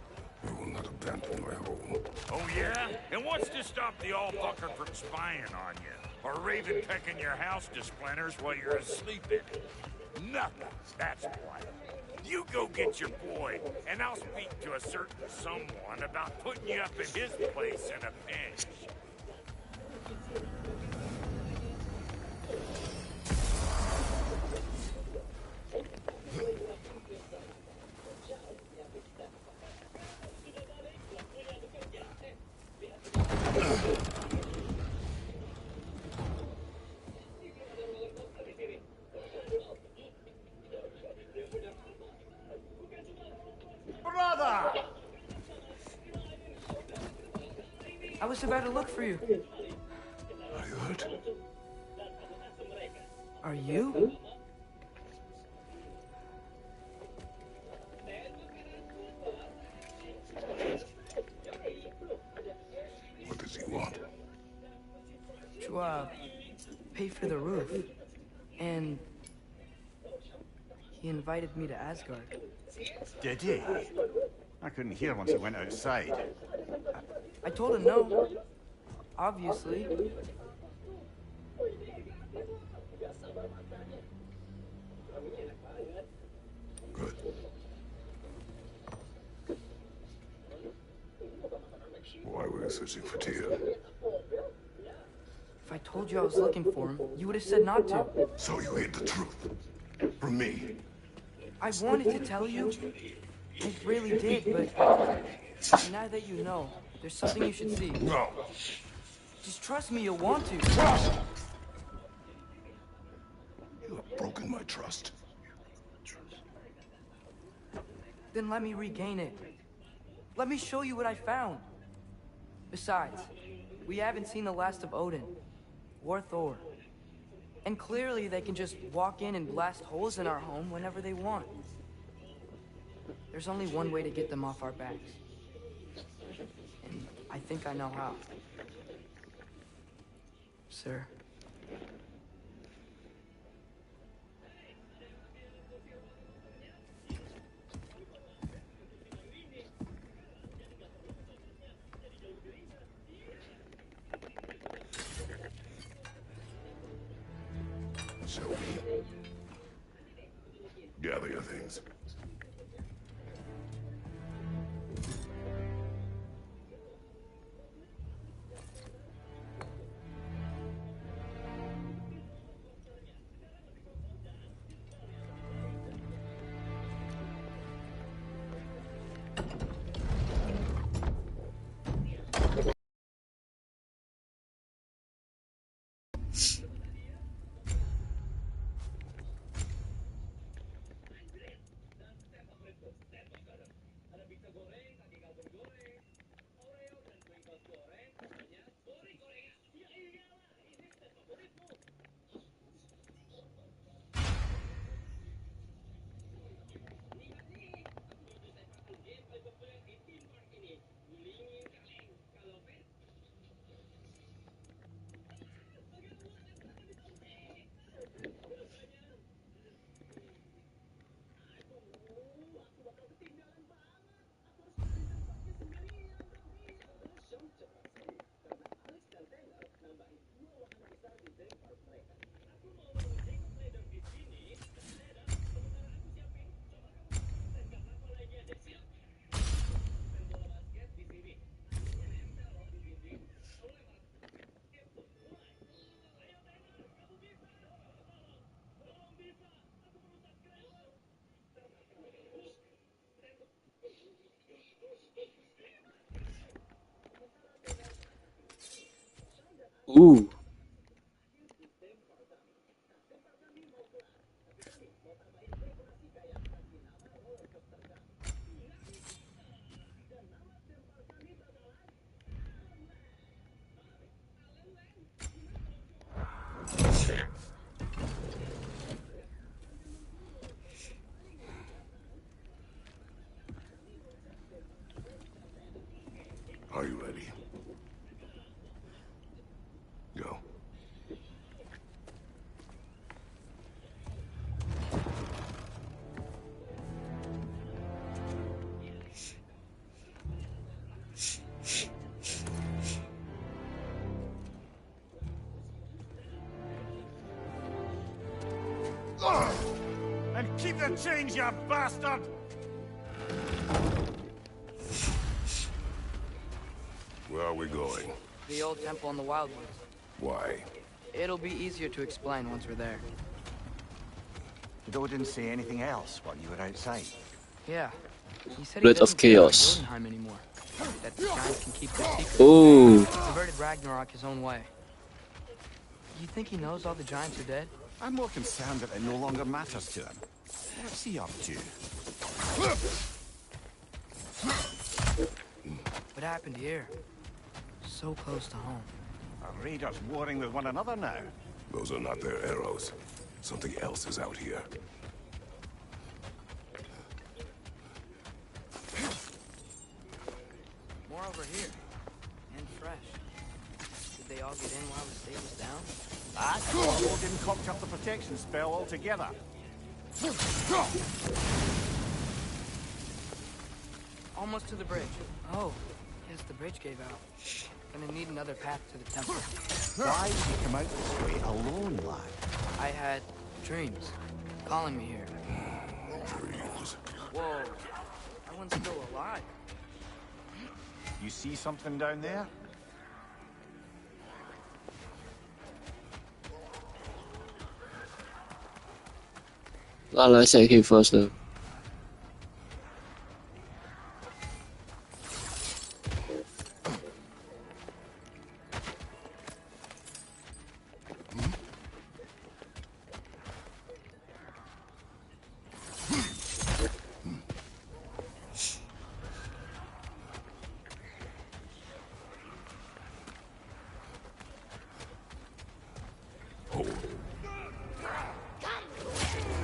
Speaker 3: I will not abandon my home.
Speaker 8: Oh, yeah? And what's to stop the all-fucker from spying on you? Or Raven pecking your house to splinters while you're asleep in it? Nothing. That's why. You go get your boy, and I'll speak to a certain someone about putting you up in his place in a pinch.
Speaker 2: Brother! I was about to look for you.
Speaker 3: I heard.
Speaker 2: Are you?
Speaker 3: What does he want?
Speaker 2: To, pay for the roof. And he invited me to Asgard.
Speaker 4: Did he? I couldn't hear once he went outside.
Speaker 2: I told him no. Obviously.
Speaker 3: Good. Why were you searching for Tyr?
Speaker 2: If I told you I was looking for him, you would have said not to.
Speaker 3: So you hid the truth. From me.
Speaker 2: I wanted to tell you. I really did, but now that you know, there's something you should see.
Speaker 3: No.
Speaker 2: Just trust me, you'll want to.
Speaker 3: Trust! You have broken my trust.
Speaker 2: Then let me regain it. Let me show you what I found. Besides, we haven't seen the last of Odin or Thor. And clearly they can just walk in and blast holes in our home whenever they want. There's only one way to get them off our backs. And I think I know how. Sir.
Speaker 3: Shall we? Gather your things.
Speaker 5: Ooh.
Speaker 3: Are you ready? Go.
Speaker 4: And keep the change, you bastard!
Speaker 3: Where are we going?
Speaker 2: The old temple in the Wildwoods.
Speaker 3: Why?
Speaker 2: It'll be easier to explain once we're there.
Speaker 4: Did Odin say anything else while you were outside?
Speaker 2: Yeah. He said
Speaker 5: Blood
Speaker 2: he
Speaker 5: of
Speaker 2: doesn't care about
Speaker 5: Chaos.
Speaker 2: Jotunheim anymore. That the giants can keep their secrets.
Speaker 5: Ooh.
Speaker 2: Converted Ragnarok his own way. You think he knows all the giants are dead?
Speaker 4: I'm more concerned that it no longer matters to him. What's he up to?
Speaker 2: What happened here? So close to home.
Speaker 4: Are raiders warring with one another now?
Speaker 3: Those are not their arrows. Something else is out here.
Speaker 2: More over here. And fresh. Did they all get in while the state was down?
Speaker 4: I thought Odin cocked up the protection spell altogether.
Speaker 2: Almost to the bridge. Oh, yes, the bridge gave out. Gonna need another path to the temple.
Speaker 4: Why did you come out this way alone, lad?
Speaker 2: I had dreams calling me here.
Speaker 3: Dreams.
Speaker 2: Whoa, that one's still alive.
Speaker 4: You see something down there?
Speaker 5: Let's check here first though.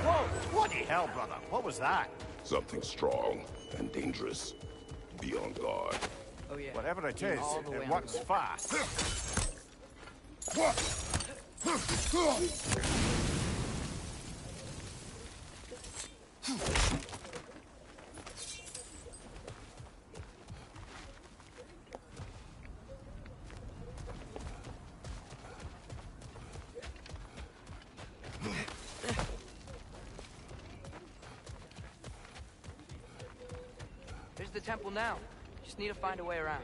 Speaker 4: Whoa! Bloody hell, brother! What was that?
Speaker 3: Something strong and dangerous. Be on guard.
Speaker 2: Oh yeah.
Speaker 4: Whatever it is,
Speaker 2: All the way
Speaker 4: it
Speaker 2: on
Speaker 4: works
Speaker 2: the
Speaker 4: fast.
Speaker 2: There's the temple now. Just need to find a way around.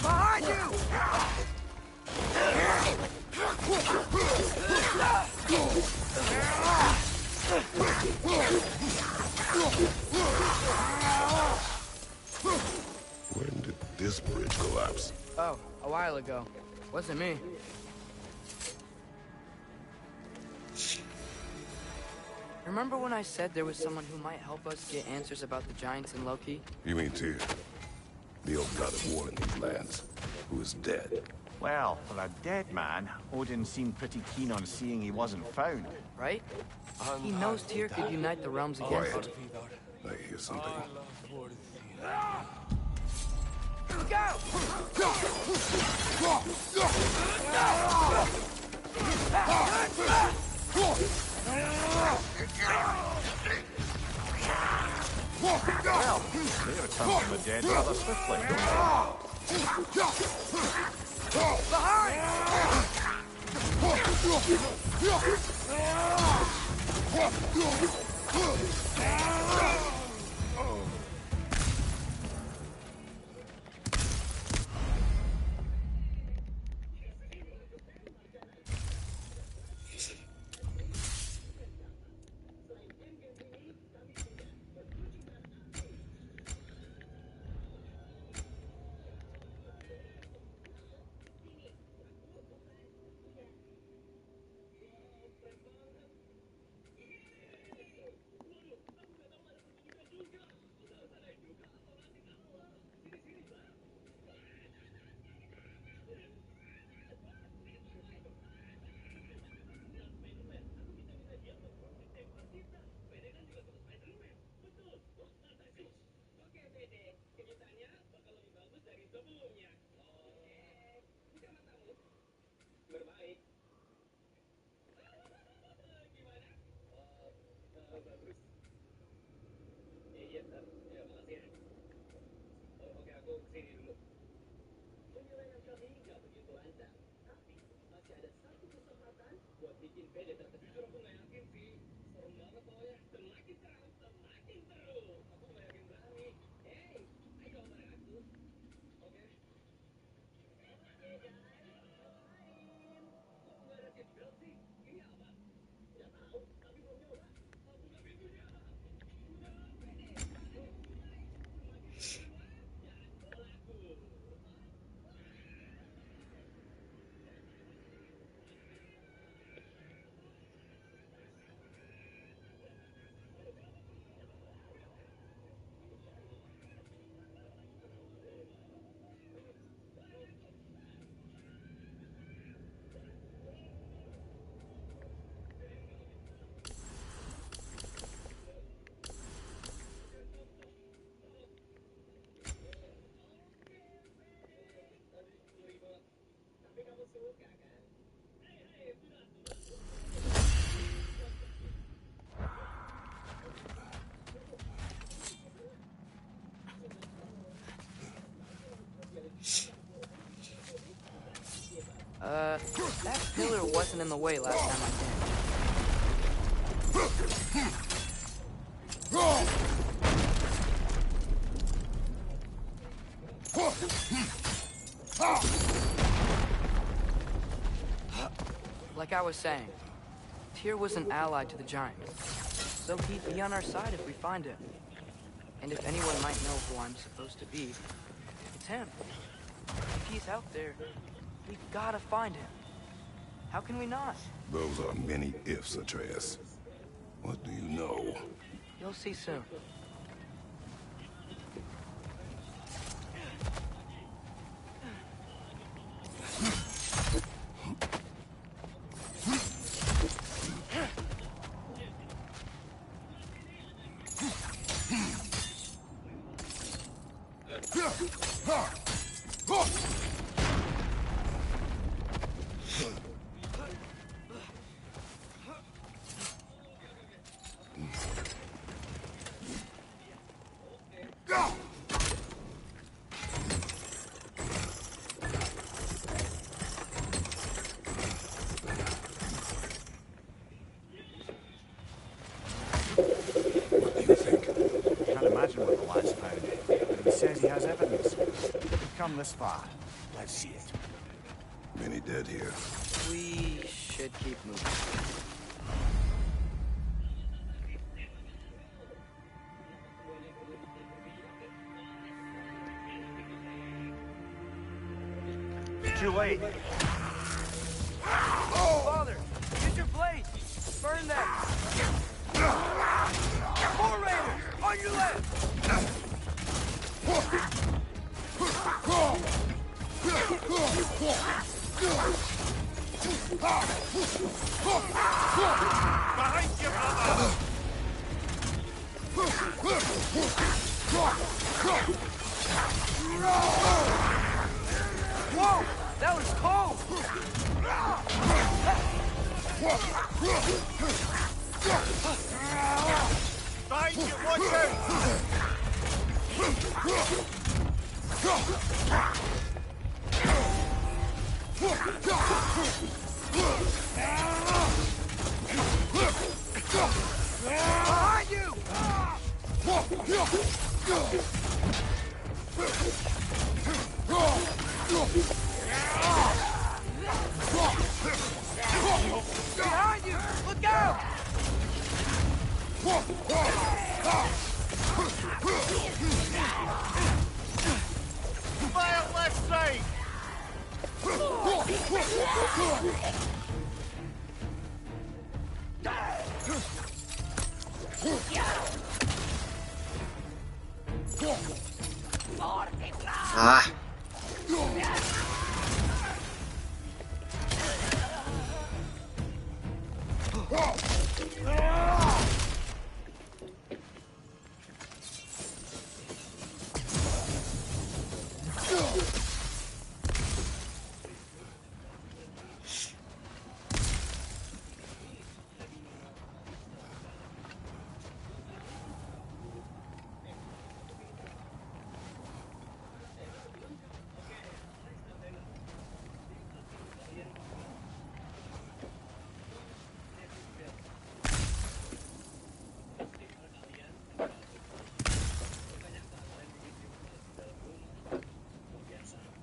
Speaker 2: Behind you!
Speaker 3: When did this bridge collapse?
Speaker 2: Oh, a while ago. Wasn't me. Remember when I said there was someone who might help us get answers about the giants and Loki?
Speaker 3: You mean Tyr? The old god of war in these lands, who is dead.
Speaker 4: Well, for a dead man, Odin seemed pretty keen on seeing he wasn't found.
Speaker 2: Right? He knows Tyr could unite the realms against
Speaker 3: Quiet.
Speaker 2: him.
Speaker 3: I hear something.
Speaker 2: Look out!
Speaker 4: Well, they return from the dead rather swiftly.
Speaker 2: That pillar wasn't in the way last time I came. Like I was saying, Tyr was an ally to the giant, so he'd be on our side if we find him. And if anyone might know who I'm supposed to be, it's him. If he's out there, we've gotta find him. How can we not?
Speaker 3: Those are many ifs, Atreus. What do you know?
Speaker 2: You'll see soon.
Speaker 4: He has evidence. We've come this far. Let's see it.
Speaker 3: Many dead here.
Speaker 2: We should keep moving.
Speaker 4: Too late.
Speaker 2: Father, use your blade. Burn them. More raiders on your left.
Speaker 8: Behind you, brother!
Speaker 2: Whoa! That was cold!
Speaker 8: Behind you, watch out!
Speaker 2: Behind you! Behind you! Look out!
Speaker 4: Fire left side!
Speaker 5: Ah.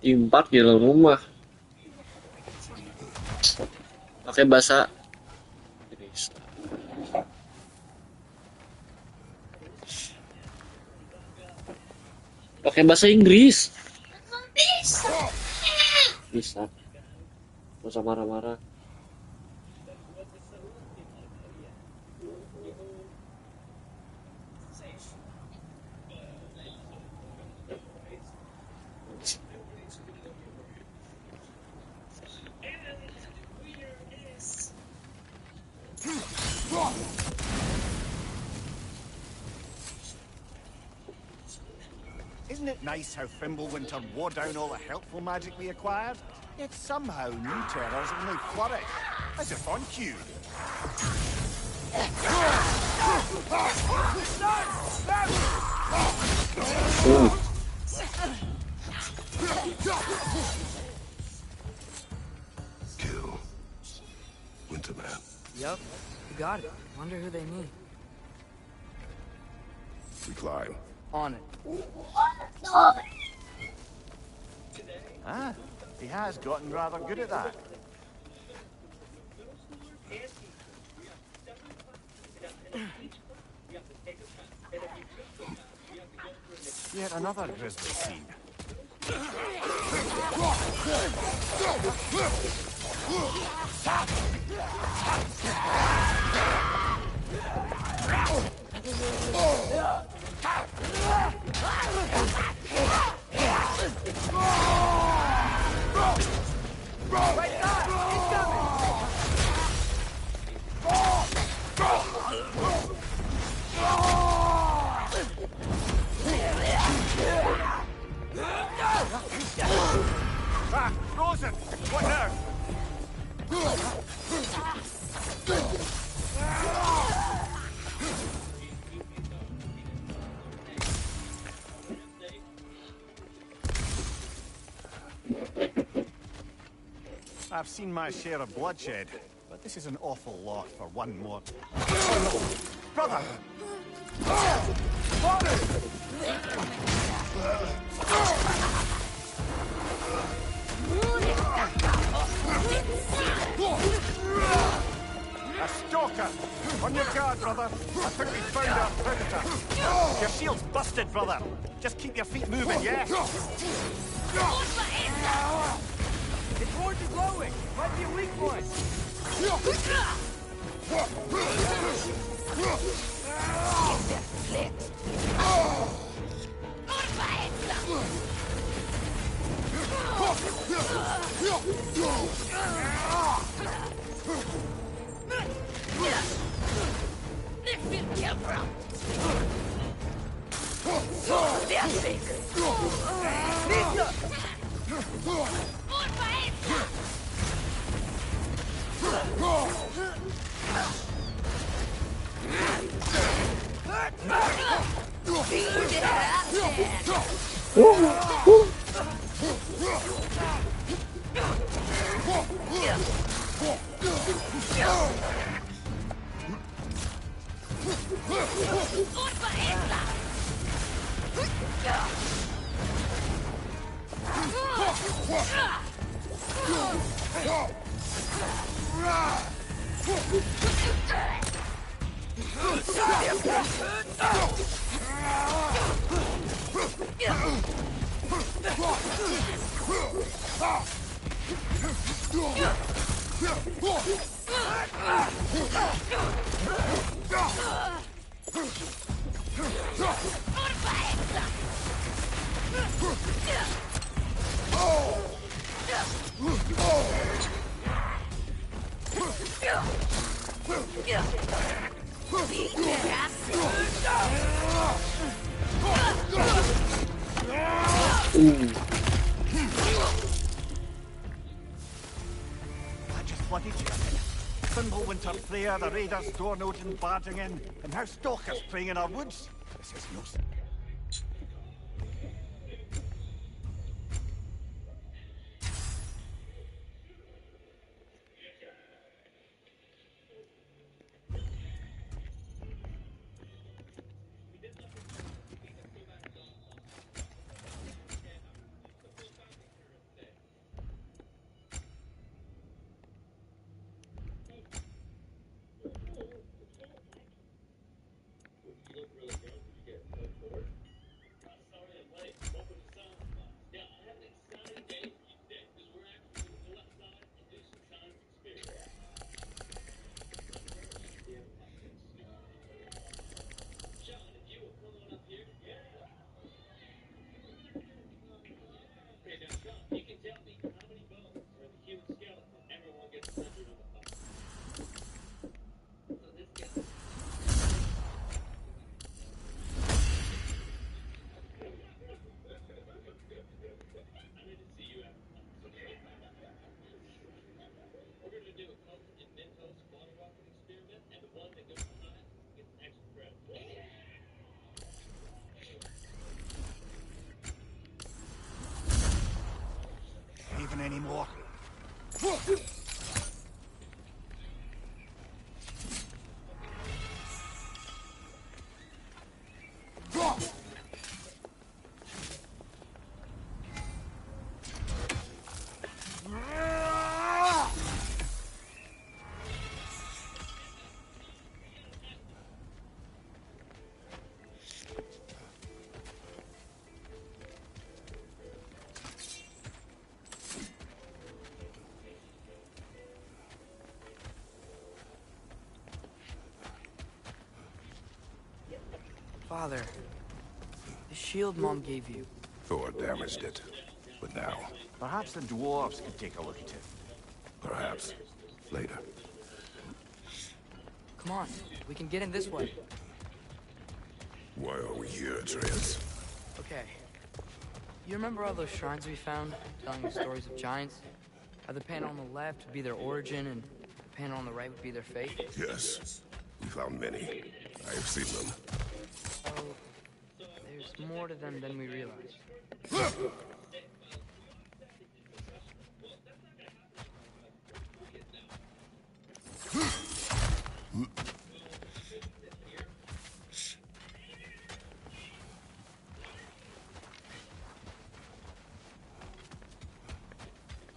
Speaker 5: Impak di dalam rumah. Pakai bahasa Inggris. Pakai bahasa Inggris.
Speaker 1: Bisa.
Speaker 5: Bisa. Gak usah marah-marah.
Speaker 4: Isn't it nice how Fimbulwinter wore down all the helpful magic we acquired? Yet somehow new terrors only flourish. As if on cue.
Speaker 3: Kill Winterman.
Speaker 2: Yep, you got it. Wonder who they mean.
Speaker 3: We climb.
Speaker 2: On it.
Speaker 1: No.
Speaker 4: Ah, he has gotten rather good at that. Yet another grisly scene. Ah, frozen! What now? I've seen my share of bloodshed, but this is an awful lot for one more. Brother! A stalker! On your guard, brother. I think we found our predator. Your shield's busted, brother. Just keep your feet moving, yeah?
Speaker 2: Its force is glowing. Might be a weak point.
Speaker 4: I just bloody cheered. Fimbulwinter Freya, the raiders, Dornoten barging in, and now stalkers preying in our woods. This is no... Even anymore.
Speaker 2: Father, the shield Mom gave you.
Speaker 3: Thor damaged it. But now,
Speaker 4: Perhaps the dwarves could take a look at it.
Speaker 3: perhaps, later.
Speaker 2: Come on, we can get in this way.
Speaker 3: Why are we here, Atreus?
Speaker 2: Okay. You remember all those shrines we found, telling the stories of giants? How the panel on the left would be their origin, and the panel on the right would be their fate?
Speaker 3: Yes, we found many. I have seen them.
Speaker 2: So, there's more to them than we realized.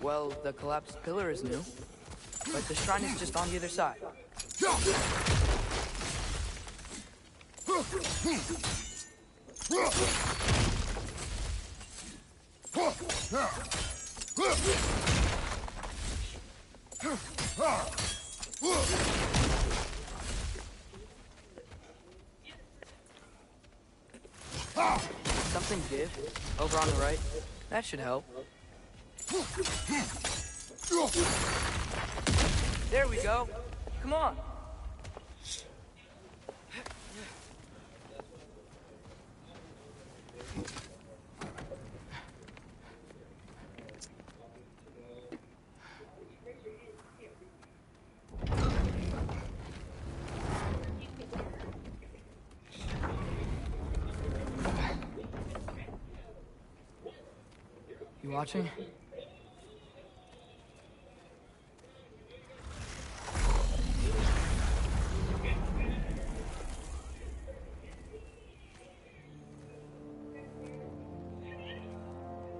Speaker 2: Well, the collapsed pillar is new, but the shrine is just on the other side. Something give over on the right. That should help. There we go. Come on. You watching?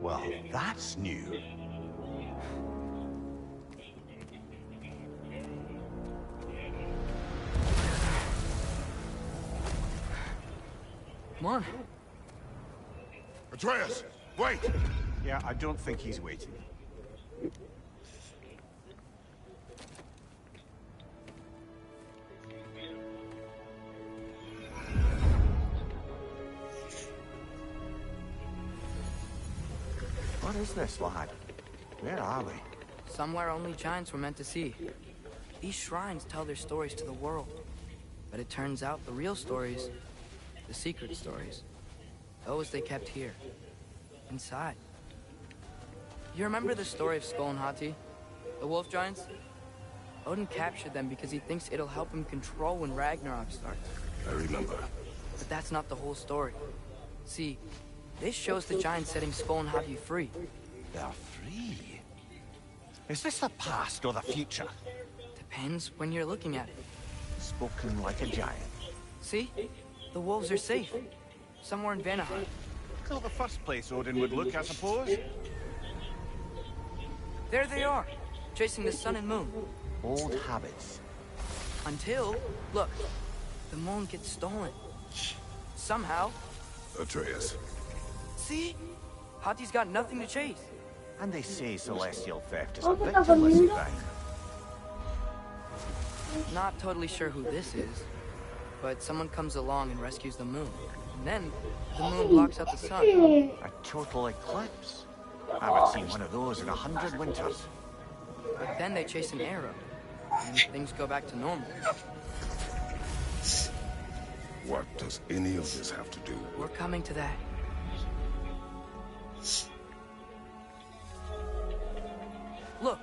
Speaker 4: Well, that's new.
Speaker 2: Come on.
Speaker 3: Atreus, wait!
Speaker 4: Yeah, I don't think he's waiting. What is this, lad? Where are we?
Speaker 2: Somewhere only giants were meant to see. These shrines tell their stories to the world. But it turns out the real stories, the secret stories, those they kept here, inside. You remember the story of Skull and Hati? The wolf giants? Odin captured them because he thinks it'll help him control when Ragnarok starts.
Speaker 3: I remember.
Speaker 2: But that's not the whole story. See, this shows the giants setting Skull and Hati free.
Speaker 4: They're free. Is this the past or the future?
Speaker 2: Depends when you're looking at it.
Speaker 4: Spoken like a giant.
Speaker 2: See? The wolves are safe. Somewhere in Vanaheim.
Speaker 4: Not the first place Odin would look, I suppose.
Speaker 2: There they are, chasing the sun and moon.
Speaker 4: Old habits.
Speaker 2: Until, look, the moon gets stolen. Somehow.
Speaker 3: Atreus.
Speaker 2: See? Hati's got nothing to chase.
Speaker 4: And they say celestial theft is a
Speaker 1: Oh, but
Speaker 4: victimless
Speaker 1: the-
Speaker 4: crime.
Speaker 2: Not totally sure who this is, but someone comes along and rescues the moon. And then, the moon blocks out the sun.
Speaker 4: A total eclipse. I haven't seen one of those in 100 winters.
Speaker 2: But then they chase an arrow, and things go back to normal.
Speaker 3: What does any of this have to do?
Speaker 2: We're coming to that. Look,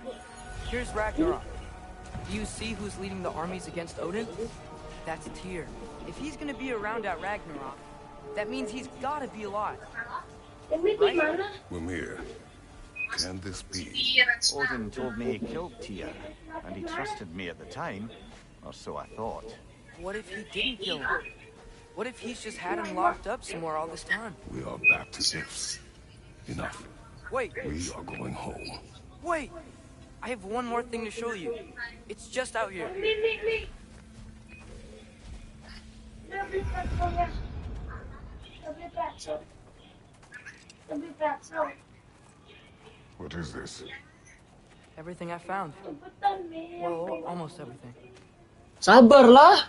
Speaker 2: here's Ragnarok. Do you see who's leading the armies against Odin? That's Tyr. If he's gonna be around at Ragnarok, that means he's gotta be alive.
Speaker 1: Demi di mana?
Speaker 3: Mimir, can this be?
Speaker 4: Odin told me he killed Tyr, and he trusted me at the time, or so I thought.
Speaker 2: What if he didn't kill him? What if he's just had him locked up somewhere all this time?
Speaker 3: We are back to ifs. Enough.
Speaker 2: Wait,
Speaker 3: We are going home.
Speaker 2: wait! I have one more thing to show you. It's just out here.
Speaker 1: Mi. Udah beli pretzelnya. Udah beli pretzel. Udah beli pretzel.
Speaker 3: What is this?
Speaker 2: Everything I found.
Speaker 1: Cepetan, Min.
Speaker 2: Well, almost everything.
Speaker 5: Sabarlah.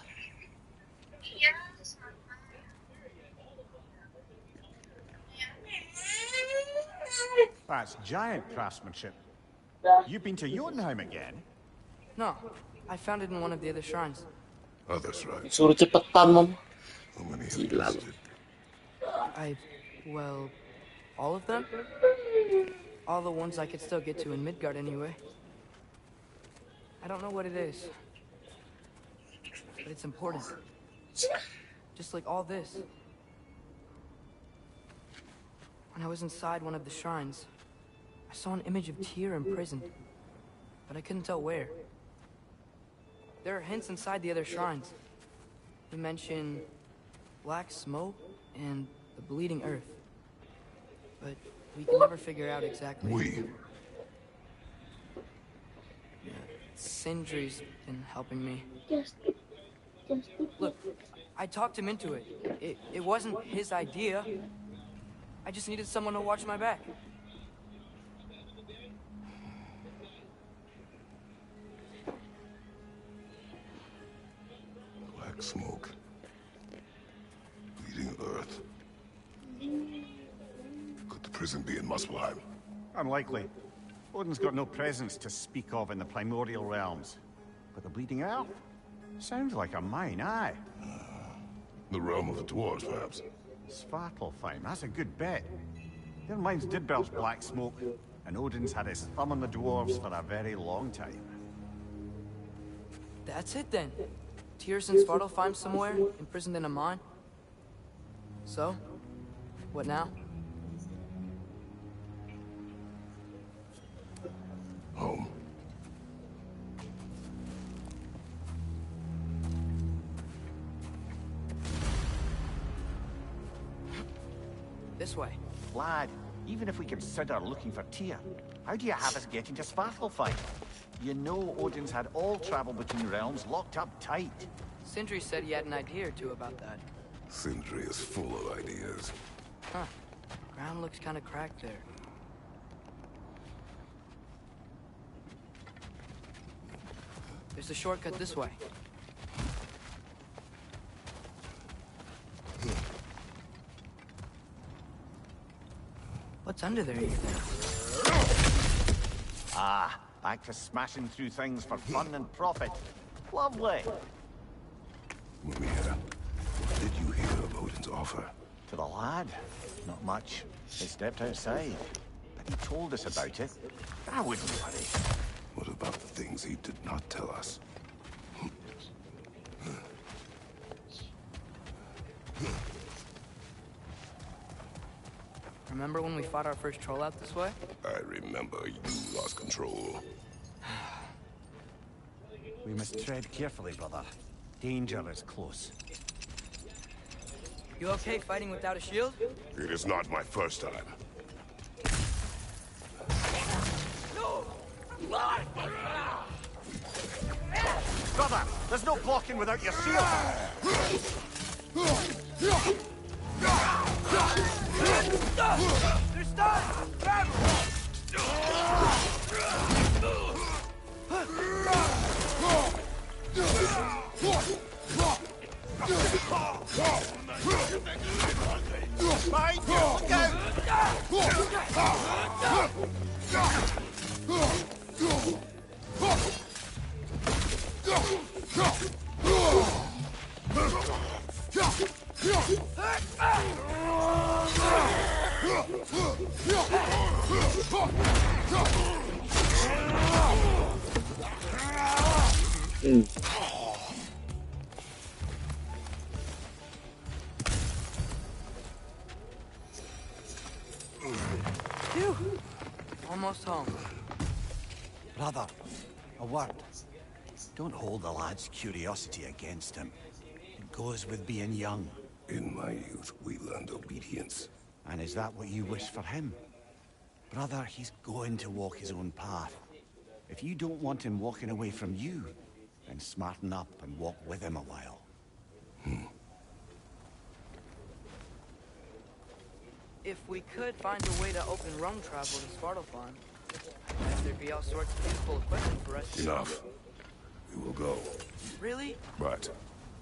Speaker 4: That's giant craftsmanship. You've been to Jotunheim again?
Speaker 2: No, I found it in one of the other shrines.
Speaker 3: Others, right?
Speaker 5: Suruh cepetan, Mom.
Speaker 3: How many have
Speaker 5: Gila
Speaker 3: you
Speaker 5: lu.
Speaker 3: visited?
Speaker 2: Well, all of them? All the ones I could still get to in Midgard anyway. I don't know what it is, but it's important. Just like all this. When I was inside one of the shrines, I saw an image of Tyr imprisoned, but I couldn't tell where. There are hints inside the other shrines. They mention black smoke and the bleeding earth, but we can never figure out exactly.
Speaker 3: We.
Speaker 2: Sindri's been helping me.
Speaker 1: Just
Speaker 2: Look, I talked him into it. It wasn't his idea. I just needed someone to watch my back.
Speaker 3: Black smoke. Bleeding earth. Could the prison be in Muspelheim?
Speaker 4: Unlikely. Odin's got no presence to speak of in the primordial realms. But the Bleeding Earth? Sounds like a mine, aye.
Speaker 3: The realm of the dwarves, perhaps.
Speaker 4: Svartalfheim, that's a good bet. Their mines did belch black smoke, and Odin's had his thumb on the dwarves for a very long time.
Speaker 2: That's it then. Tyr's in Svartalfheim somewhere, imprisoned in a mine. So, what now?
Speaker 3: Home.
Speaker 2: This way.
Speaker 4: Lad, Even if we consider looking for Tyr, how do you have us getting to Svartalfheim? You know Odin's had all travel between realms locked up tight.
Speaker 2: Sindri said he had an idea or two about that.
Speaker 3: Sindri is full of ideas.
Speaker 2: Huh. Ground looks kind of cracked there. There's a shortcut this way. What's under there, you think?
Speaker 4: Ah, back to smashing through things for fun and profit. Lovely.
Speaker 3: Mimir, what did you hear of Odin's offer?
Speaker 4: To the lad, not much. He stepped outside, but he told us about it. I wouldn't worry.
Speaker 3: What about the things he did not tell us?
Speaker 2: Remember when we fought our first troll out this way?
Speaker 3: I remember you lost control.
Speaker 7: We must tread carefully, brother. Danger is close.
Speaker 2: You okay fighting without a shield?
Speaker 3: It is not my first time.
Speaker 2: No!
Speaker 4: Brother, there's no blocking without your shield!
Speaker 2: They're stunned! Grab
Speaker 4: Behind you! Look
Speaker 2: Phew. Almost home.
Speaker 7: Brother, a word. Don't hold the lad's curiosity against him. It goes with being young.
Speaker 3: In my youth, we learned obedience.
Speaker 7: And is that what you wish for him? Brother, he's going to walk his own path. If you don't want him walking away from you, then smarten up and walk with him a while.
Speaker 2: If we could find a way to open rum travel to Svartalfheim, there'd be all sorts of useful equipment for us to...
Speaker 3: Enough. We will go.
Speaker 2: Really?
Speaker 3: But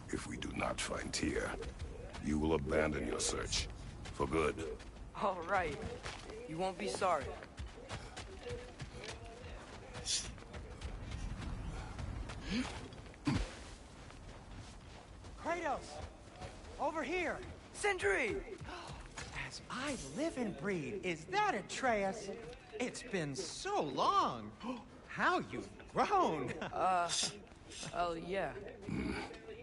Speaker 3: if we do not find Tyr, you will abandon your search. For good.
Speaker 2: All right. You won't be sorry.
Speaker 9: Kratos! Over here!
Speaker 2: Sindri!
Speaker 9: As I live and breathe, is that Atreus? It's been so long! How you've grown!
Speaker 2: Oh, yeah.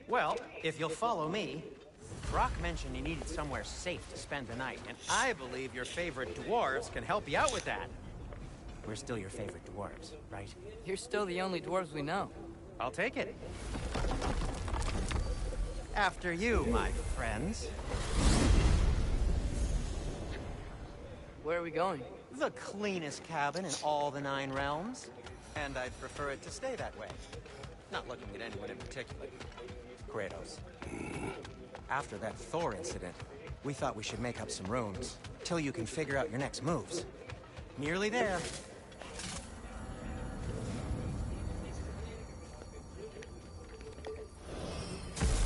Speaker 9: Well, if you'll follow me, Brock mentioned you needed somewhere safe to spend the night, and I believe your favorite dwarves can help you out with that. We're still your favorite dwarves, right?
Speaker 2: You're still the only dwarves we know.
Speaker 9: I'll take it. After you, my friends.
Speaker 2: Where are we going?
Speaker 9: The cleanest cabin in all the 9 realms. And I'd prefer it to stay that way. Not looking at anyone in particular. Kratos. After that Thor incident, we thought we should make up some rooms, till you can figure out your next moves. Nearly there.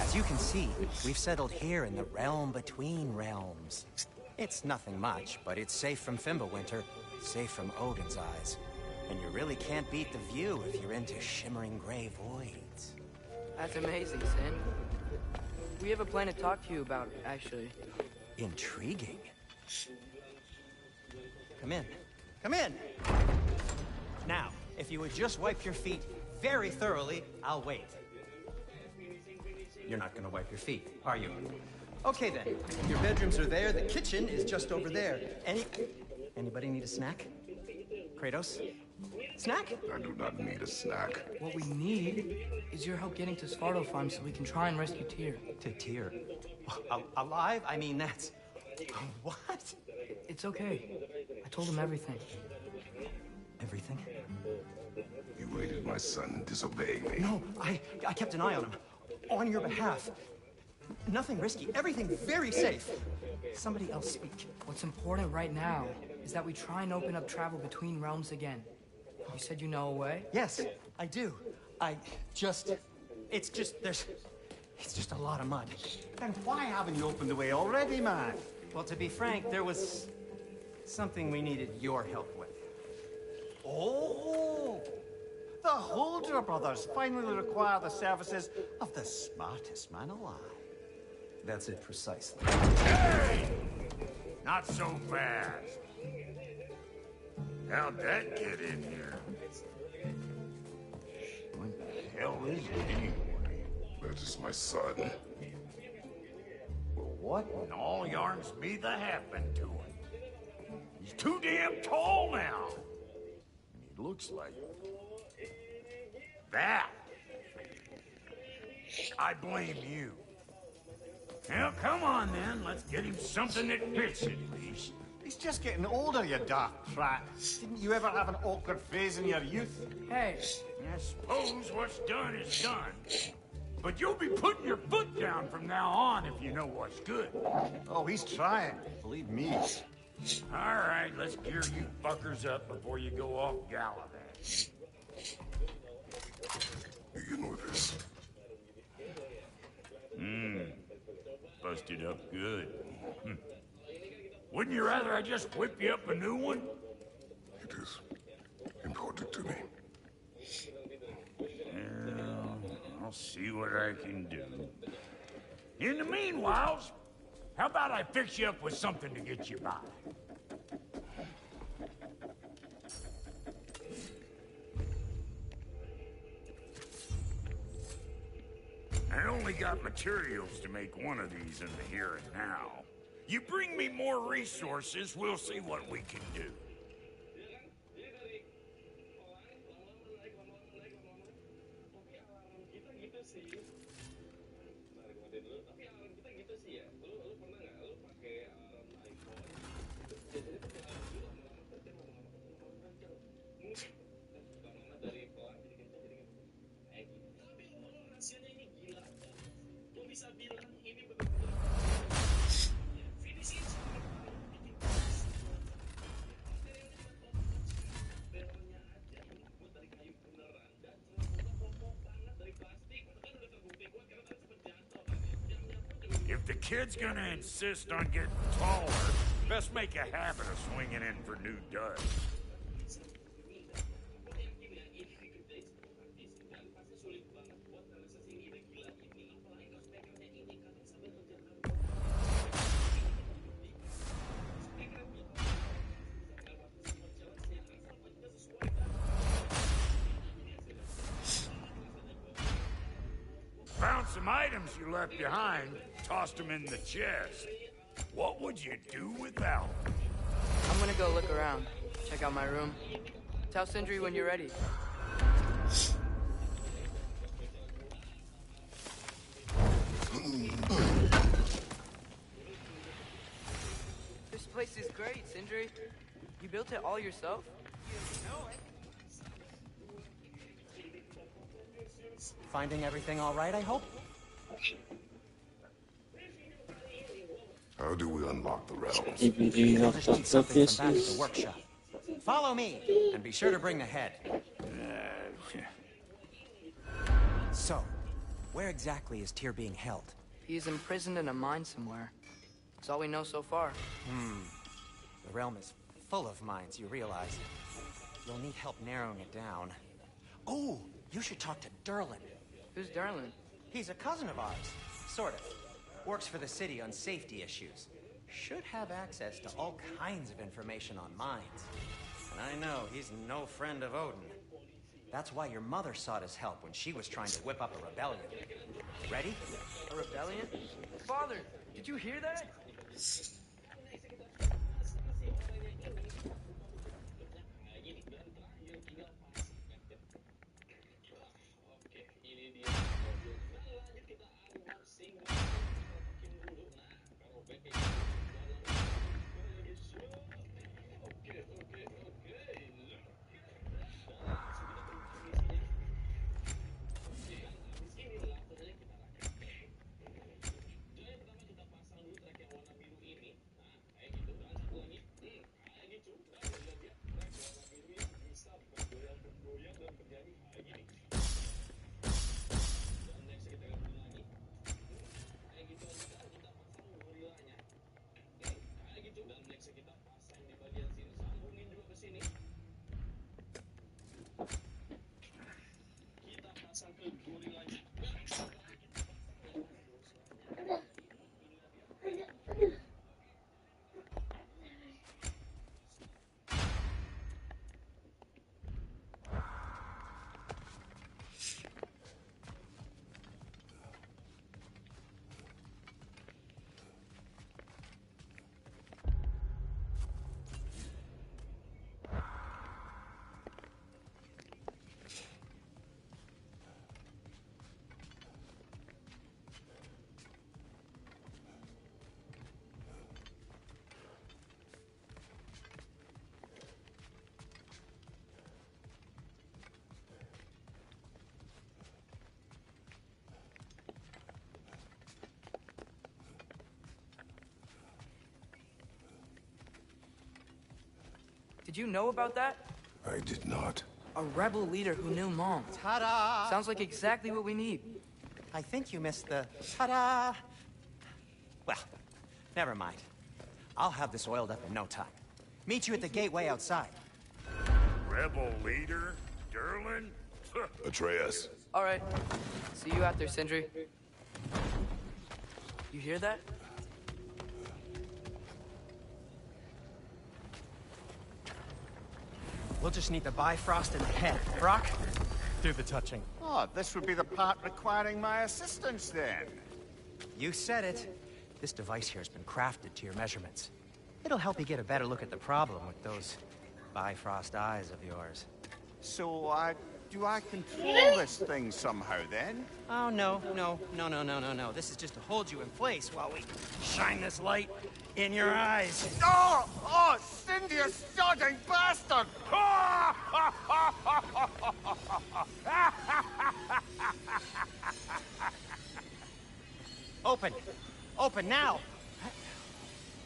Speaker 9: As you can see, we've settled here in the realm between realms. It's nothing much, but it's safe from Fimbulwinter, safe from Odin's eyes. And you really can't beat the view if you're into shimmering gray voids.
Speaker 2: That's amazing, Sin. We have a plan to talk to you about, actually.
Speaker 9: Intriguing. Come in. Come in! Now, if you would just wipe your feet very thoroughly, I'll wait. You're not gonna wipe your feet, are you? Okay then. Your bedrooms are there, the kitchen is just over there. Anybody need a snack? Kratos? Snack?
Speaker 3: I do not need a snack.
Speaker 2: What we need is your help getting to Svartalfheim so we can try and rescue Tyr.
Speaker 9: To Tyr? Alive? I mean, that's... What?
Speaker 2: It's okay. I told him everything.
Speaker 9: Everything?
Speaker 3: You aided my son in disobeying me.
Speaker 9: No, I kept an eye on him. On your behalf. Nothing risky. Everything very safe. Somebody else speak.
Speaker 2: What's important right now is that we try and open up travel between realms again. You said you know a way?
Speaker 9: Yes, I do. It's just a lot of mud.
Speaker 4: Then why haven't you opened the way already, man?
Speaker 9: Well, to be frank, there was something we needed your help with.
Speaker 4: Oh! The Holder brothers finally require the services of the smartest man alive.
Speaker 9: That's it precisely.
Speaker 8: Hey! Not so fast. How'd that get in here? What the hell is it anyway?
Speaker 3: That is my son.
Speaker 8: Well, what in all yarns me the happened to him? He's too damn tall now. And he looks like that. I blame you. Well, come on then. Let's get him something that fits at least.
Speaker 4: He's just getting older, you dark prat. Didn't you ever have an awkward phase in your youth?
Speaker 2: Hey,
Speaker 8: I suppose what's done is done. But you'll be putting your foot down from now on if you know what's good.
Speaker 4: Oh, he's trying. Believe me.
Speaker 8: All right, let's gear you fuckers up before you go off gallivanting.
Speaker 3: Begin with this.
Speaker 8: Busted up good. Wouldn't you rather I just whip you up a new one?
Speaker 3: It is important to me.
Speaker 8: Well, I'll see what I can do. In the meanwhile, how about I fix you up with something to get you by? I only got materials to make one of these in the here and now. You bring me more resources, we'll see what we can do. If the kid's gonna insist on getting taller, best make a habit of swinging in for new duds. Found some items you left behind, tossed them in the chest. What would you do without them?
Speaker 2: I'm gonna go look around. Check out my room. Tell Sindri when you're ready. This place is great, Sindri. You built it all yourself?
Speaker 9: Finding everything all right, I hope?
Speaker 3: How do we unlock the realms?
Speaker 9: I'll just need something from back at the workshop. Follow me, and be sure to bring the head. So, where exactly is Tyr being held?
Speaker 2: He's imprisoned in a mine somewhere. That's all we know so far.
Speaker 9: The realm is full of mines, you realize. You'll need help narrowing it down. Oh, you should talk to Derlin.
Speaker 2: Who's Darlin?
Speaker 9: He's a cousin of ours, sort of. Works for the city on safety issues. Should have access to all kinds of information on mines. And I know he's no friend of Odin. That's why your mother sought his help when she was trying to whip up a rebellion. Ready?
Speaker 2: A rebellion? Father, did you hear that? Did you know about that?
Speaker 3: I did not.
Speaker 2: A rebel leader who knew Mom.
Speaker 9: Ta-da!
Speaker 2: Sounds like exactly what we need.
Speaker 9: I think you missed the ta-da. Well, never mind. I'll have this oiled up in no time. Meet you at the gateway outside.
Speaker 8: Rebel leader? Durlin?
Speaker 3: Atreus.
Speaker 2: All right. See you out there, Sindri. You hear that?
Speaker 9: We'll just need the Bifrost in the head. Brock, do the touching.
Speaker 4: Oh, this would be the part requiring my assistance then.
Speaker 9: You said it. This device here has been crafted to your measurements. It'll help you get a better look at the problem with those Bifrost eyes of yours.
Speaker 4: So, do I control this thing somehow then?
Speaker 9: Oh, no. This is just to hold you in place while we shine this light in your eyes.
Speaker 4: Oh! Oh, Cindy, you sodding bastard!
Speaker 9: Open! Open now!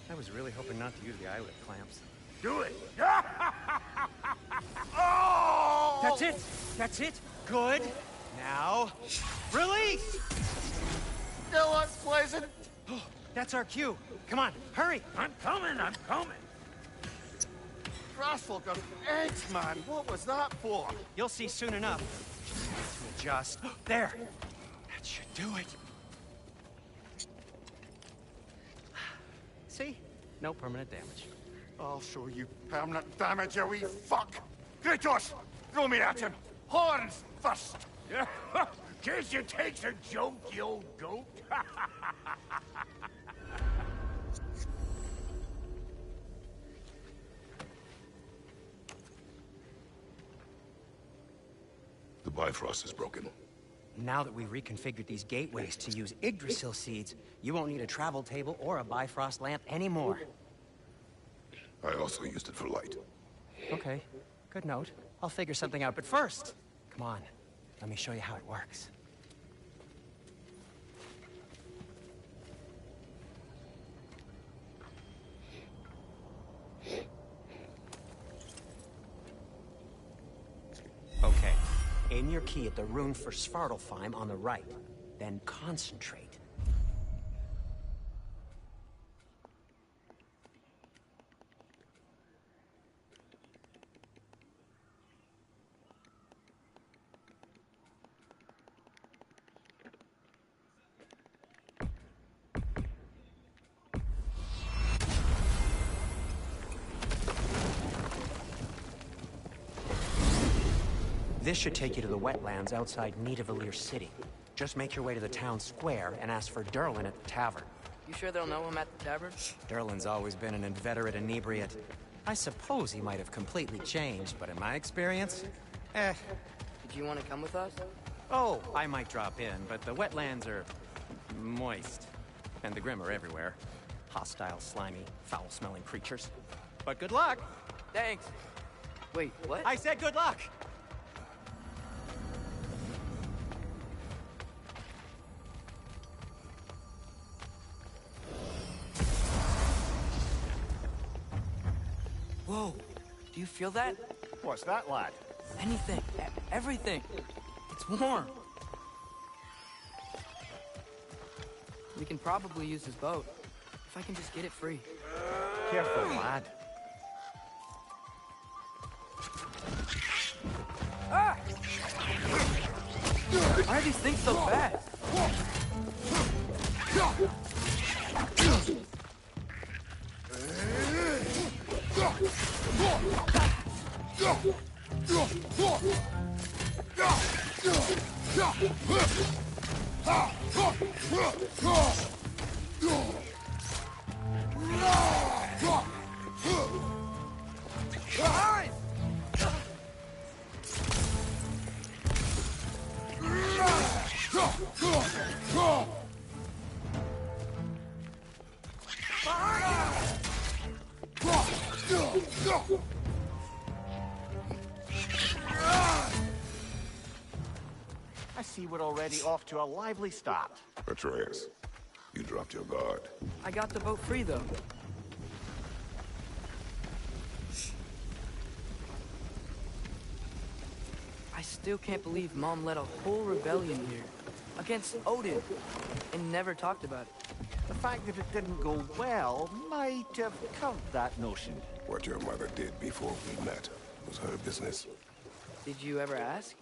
Speaker 9: I was really hoping not to use the eyelid clamps.
Speaker 8: Do it!
Speaker 4: Oh!
Speaker 9: That's it! That's it! Good! Now, release!
Speaker 4: Still unpleasant.
Speaker 9: That's our cue. Come on, hurry!
Speaker 8: I'm coming, I'm coming.
Speaker 4: Grassful got eggs, man. What was that for?
Speaker 9: You'll see soon enough. To adjust. There! That should do it. See? No permanent damage.
Speaker 4: I'll show you permanent damage, you wee fuck. Kratos, throw me at him. Horns first.
Speaker 8: Guess you takes a joke, you old goat.
Speaker 3: The Bifrost is broken.
Speaker 9: Now that we've reconfigured these gateways to use Yggdrasil seeds, you won't need a travel table or a Bifrost lamp anymore.
Speaker 3: I also used it for light.
Speaker 9: Okay, good note. I'll figure something out, but first, come on, let me show you how it works. Okay, aim your key at the rune for Svartalfheim on the right, then concentrate. This should take you to the wetlands outside Nidavellir City. Just make your way to the town square and ask for Durlin at the tavern.
Speaker 2: You sure they'll know him at the tavern?
Speaker 9: Durlin's always been an inveterate inebriate. I suppose he might have completely changed, but in my experience,
Speaker 2: Did you want to come with us?
Speaker 9: Oh, I might drop in, but the wetlands are moist. And the Grim are everywhere. Hostile, slimy, foul-smelling creatures. But good luck!
Speaker 2: Thanks. Wait, what?
Speaker 9: I said good luck!
Speaker 2: Whoa, do you feel that?
Speaker 4: What's that, lad?
Speaker 2: Anything, everything. It's warm. We can probably use his boat, if I can just get it free.
Speaker 4: Careful, lad.
Speaker 2: Ah! Why are these things so fast?
Speaker 4: I see we're already off to a lively start.
Speaker 3: Atreus, you dropped your guard.
Speaker 2: I got the boat free, though. still can't believe Mom led a whole rebellion here against Odin and never talked about it.
Speaker 4: The fact that it didn't go well might have curbed that notion.
Speaker 3: What your mother did before we met was her business.
Speaker 2: Did you ever ask?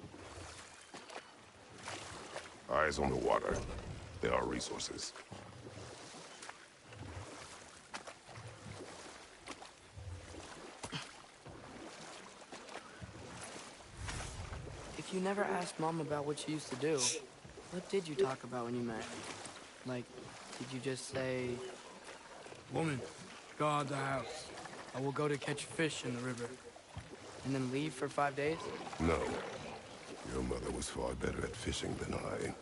Speaker 3: Eyes on the water. There are resources.
Speaker 2: If you never asked Mom about what she used to do, what did you talk about when you met? Like, did you just say, "Woman, guard the house. I will go to catch fish in the river," and then leave for 5 days?
Speaker 3: No. Your mother was far better at fishing than I.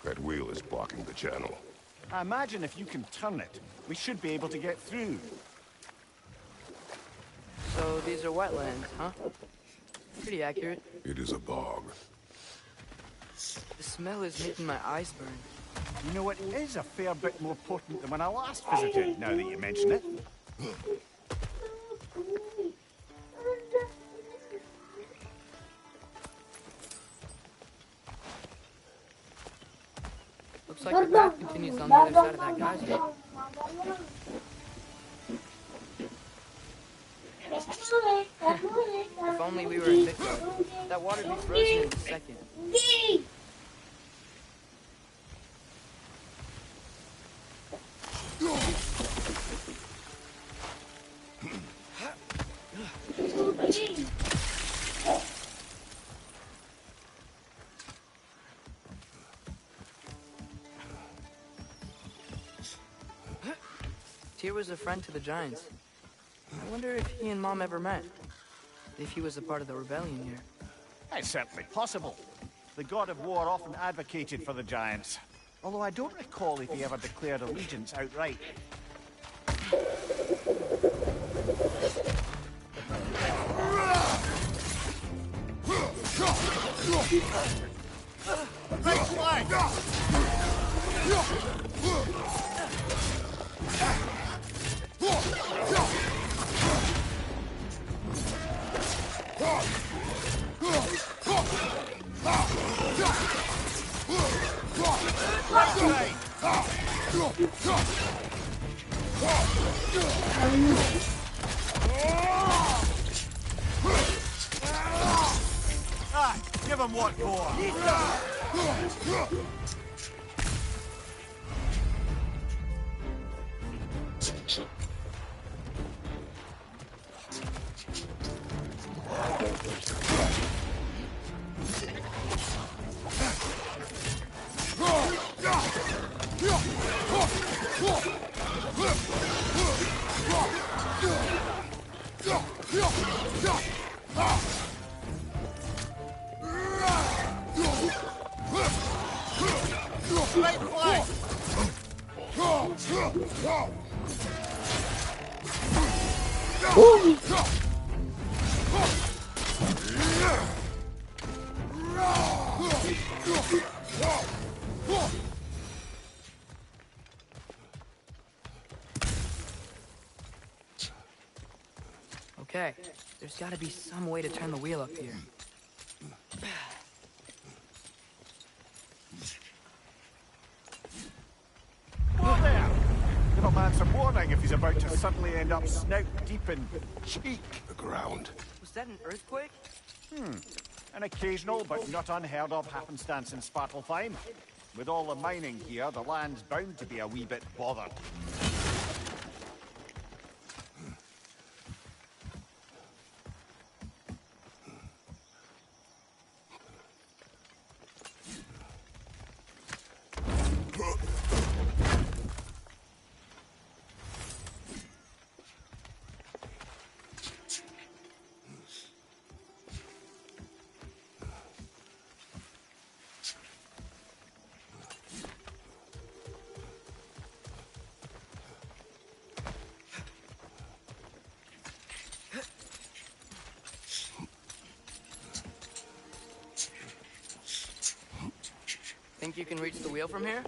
Speaker 3: That wheel is blocking the channel.
Speaker 4: I imagine if you can turn it, we should be able to get through.
Speaker 2: So these are wetlands, huh? Pretty accurate.
Speaker 3: It is a bog.
Speaker 2: The smell is making my eyes burn.
Speaker 4: You know, it is a fair bit more potent than when I last visited, now that you mention it.
Speaker 2: Looks like the path continues on the other side of that geyser. If only we were in Victor, that water'd be frozen in a second. Tyr was a friend to the Giants. I wonder if he and Mom ever met. If he was a part of the rebellion here.
Speaker 4: It's certainly possible. The god of war often advocated for the giants. Although I don't recall if he ever declared allegiance outright. Right flank! Ah, give him what for. Right flank!
Speaker 2: Okay, there's gotta be some way to turn the wheel up here.
Speaker 4: Oh, there! Give a man some warning if he's about to suddenly end up snout deep in cheek.
Speaker 3: The ground.
Speaker 2: Was that an earthquake?
Speaker 4: An occasional but not unheard of happenstance in Svartalfheim. With all the mining here, the land's bound to be a wee bit bothered.
Speaker 2: Think you can reach the wheel from here?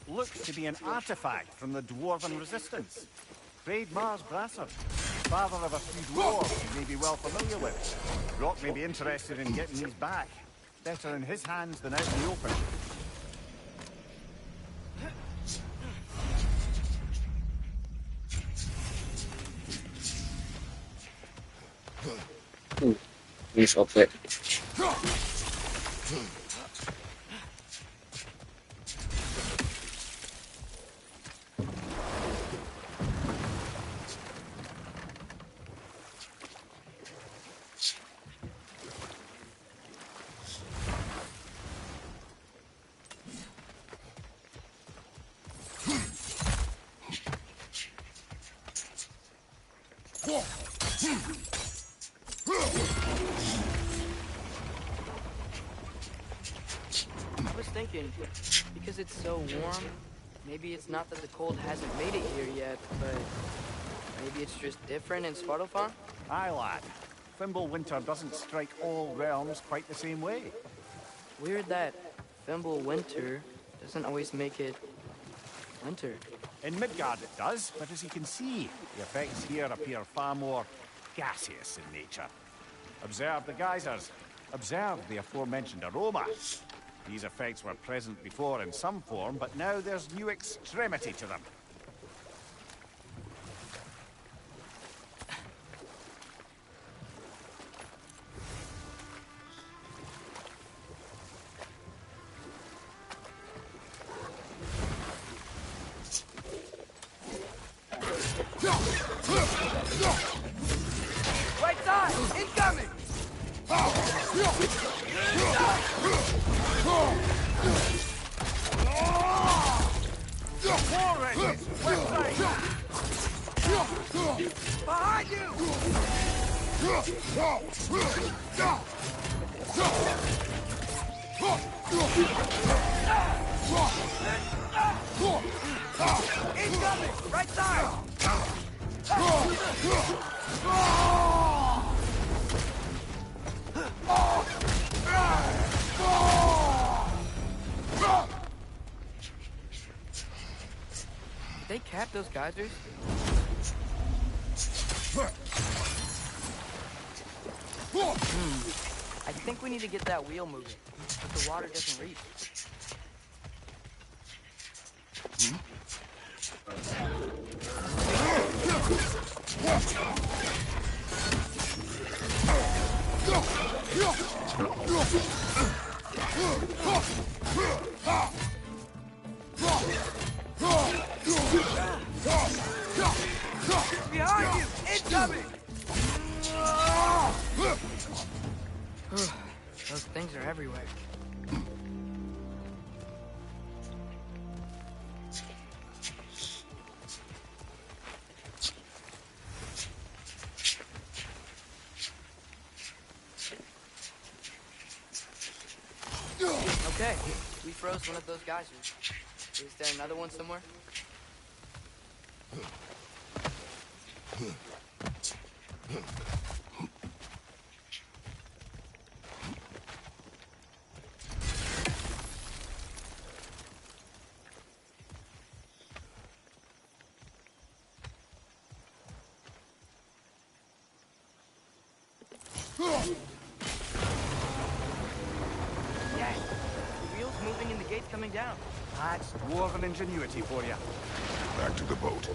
Speaker 4: Looks to be an artifact from the Dwarven Resistance. Trade Mars Brasser, father of a few dwarves you may be well familiar with. Rock may be interested in getting these back. Better in his hands than out in the open.
Speaker 5: Use object.
Speaker 2: I was thinking, because it's so warm, maybe it's not that the cold hasn't made it here yet, but maybe it's just different in Svartalfheim?
Speaker 4: Aye, lad. Fimbulwinter doesn't strike all realms quite the same way.
Speaker 2: Weird that Fimbulwinter doesn't always make it winter.
Speaker 4: In Midgard it does, but as you can see, the effects here appear far more gaseous in nature. Observe the geysers. Observe the aforementioned aroma. These effects were present before in some form, but now there's new extremity to them.
Speaker 2: Right side! Incoming! Behind you! Incoming! Right side! Did they cap those geysers? I think we need to get that wheel moving, but the water doesn't reach. Behind you! Incoming! Those things are everywhere. Okay, we froze one of those geysers. Is there another one somewhere? Yeah, the wheel's moving and the gate's coming down. down.
Speaker 4: That's dwarven ingenuity for you.
Speaker 3: Back to the boat.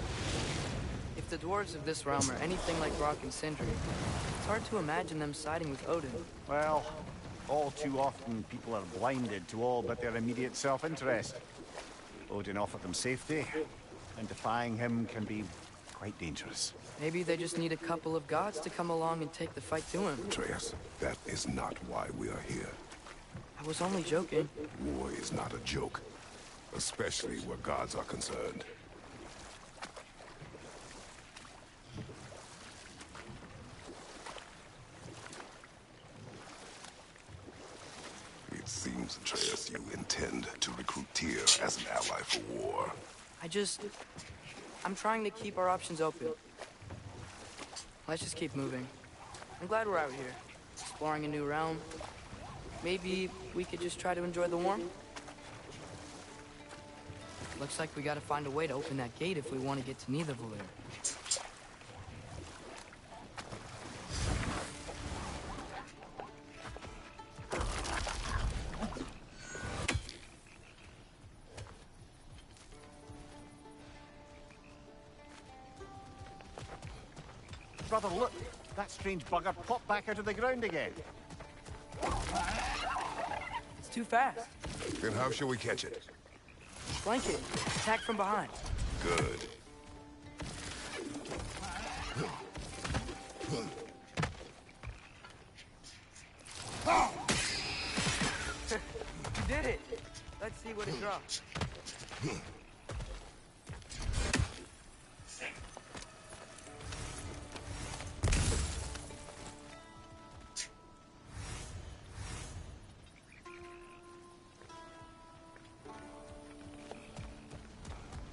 Speaker 2: If the dwarves of this realm are anything like Rock and Sindri, it's hard to imagine them siding with Odin.
Speaker 4: Well, all too often people are blinded to all but their immediate self-interest. Odin offered them safety, and defying him can be quite dangerous.
Speaker 2: Maybe they just need a couple of gods to come along and take the fight to him.
Speaker 3: Atreus, that is not why we are here.
Speaker 2: I was only joking.
Speaker 3: War is not a joke, especially where gods are concerned. It seems, Atreus, you intend to recruit Tyr as an ally for war.
Speaker 2: I'm trying to keep our options open. Let's just keep moving. I'm glad we're out here, exploring a new realm. Maybe we could just try to enjoy the warmth? Looks like we gotta find a way to open that gate if we want to get to Nidavellir.
Speaker 4: Brother, look! That strange bugger popped back out of the ground again.
Speaker 2: It's too fast.
Speaker 3: Then how shall we catch it?
Speaker 2: Flank it. Attack from behind.
Speaker 3: Good.
Speaker 2: You did it. Let's see what it drops.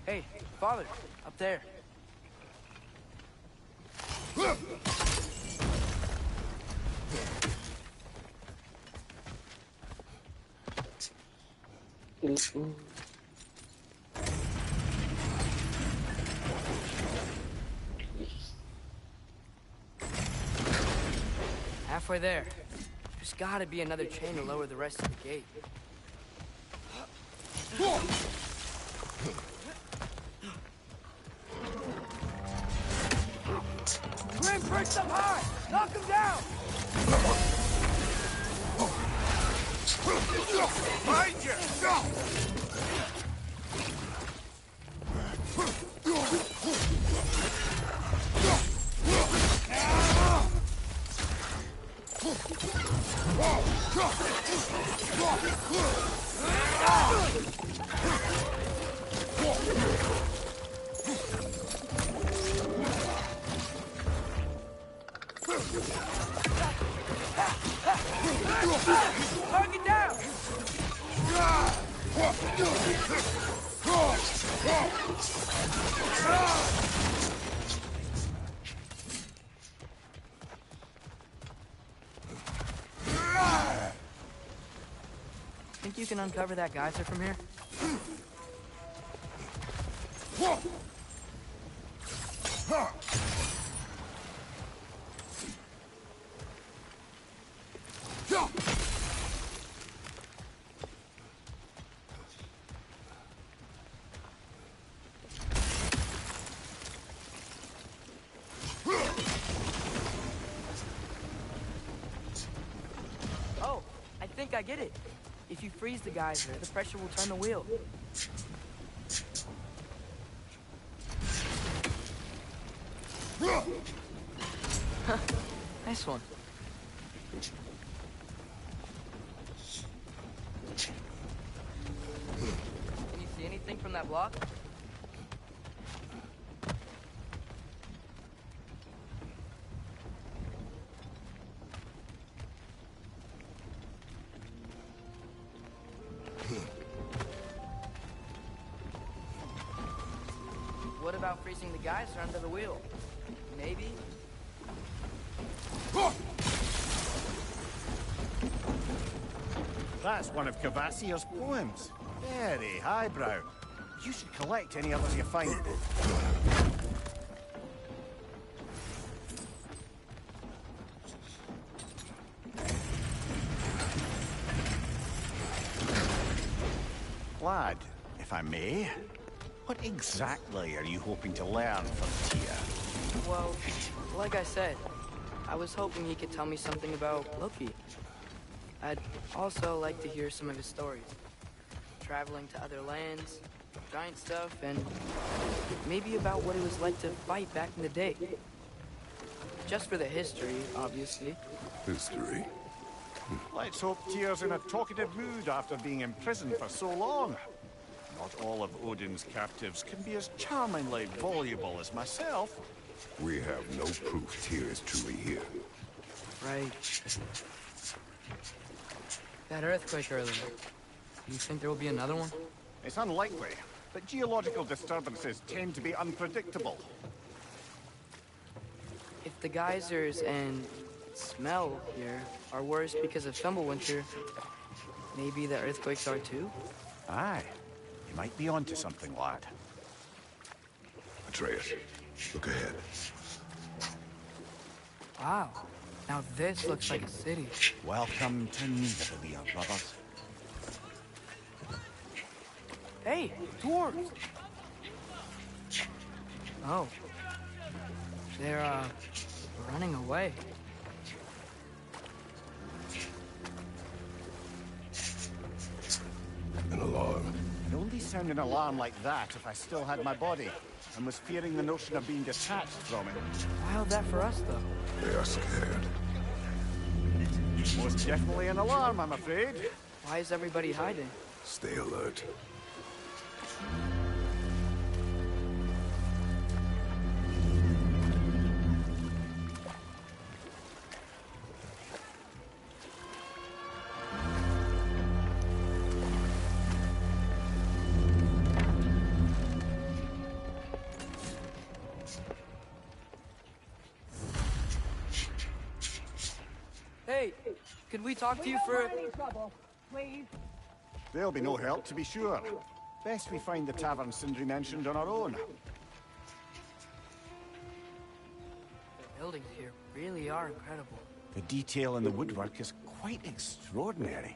Speaker 2: Hey, father, up there. Halfway there. There's gotta be another chain to lower the rest of the gate. Grim, perch up high! Knock him down!
Speaker 3: Behind you!
Speaker 2: Target down! Think you can uncover that geyser from here? Oh, I think I get it. If you freeze the geyser, the pressure will turn the wheel. Nice one. Can you see anything from that block? What about freezing the geyser under the wheel? Maybe?
Speaker 4: That's one of Cavassier's poems. Very highbrow. You should collect any others you find. lad, if I may. What exactly are you hoping to learn from Tyr?
Speaker 2: Well, like I said, I was hoping he could tell me something about Loki. I'd also like to hear some of his stories. Traveling to other lands, giant stuff, and maybe about what it was like to fight back in the day. Just for the history, obviously.
Speaker 3: History?
Speaker 4: Let's hope Tyr's in a talkative mood after being imprisoned for so long. Not all of Odin's captives can be as charmingly voluble as myself.
Speaker 3: We have no proof Tyr is truly here.
Speaker 2: Right. That earthquake earlier. Do you think there will be another one?
Speaker 4: It's unlikely, but geological disturbances tend to be unpredictable.
Speaker 2: If the geysers and smell here are worse because of Fimbulwinter, maybe the earthquakes are too?
Speaker 4: Aye. You might be onto something, lad.
Speaker 3: Atreus, look ahead.
Speaker 2: Wow. Now this looks like a city.
Speaker 4: Welcome to Nidavellir, brothers.
Speaker 2: Hey, dwarves! Oh. They're, running away.
Speaker 3: An alarm.
Speaker 4: I'd only sound an alarm like that if I still had my body, and was fearing the notion of being detached from it.
Speaker 2: Wild that for us, though.
Speaker 3: They are scared.
Speaker 4: Most definitely an alarm, I'm afraid.
Speaker 2: Why is everybody hiding?
Speaker 3: Stay alert.
Speaker 2: Hey, could we talk to you for...
Speaker 4: There'll be no help, to be sure. Best we find the tavern Sindri mentioned on our own.
Speaker 2: The buildings here really are incredible.
Speaker 4: The detail in the woodwork is quite extraordinary.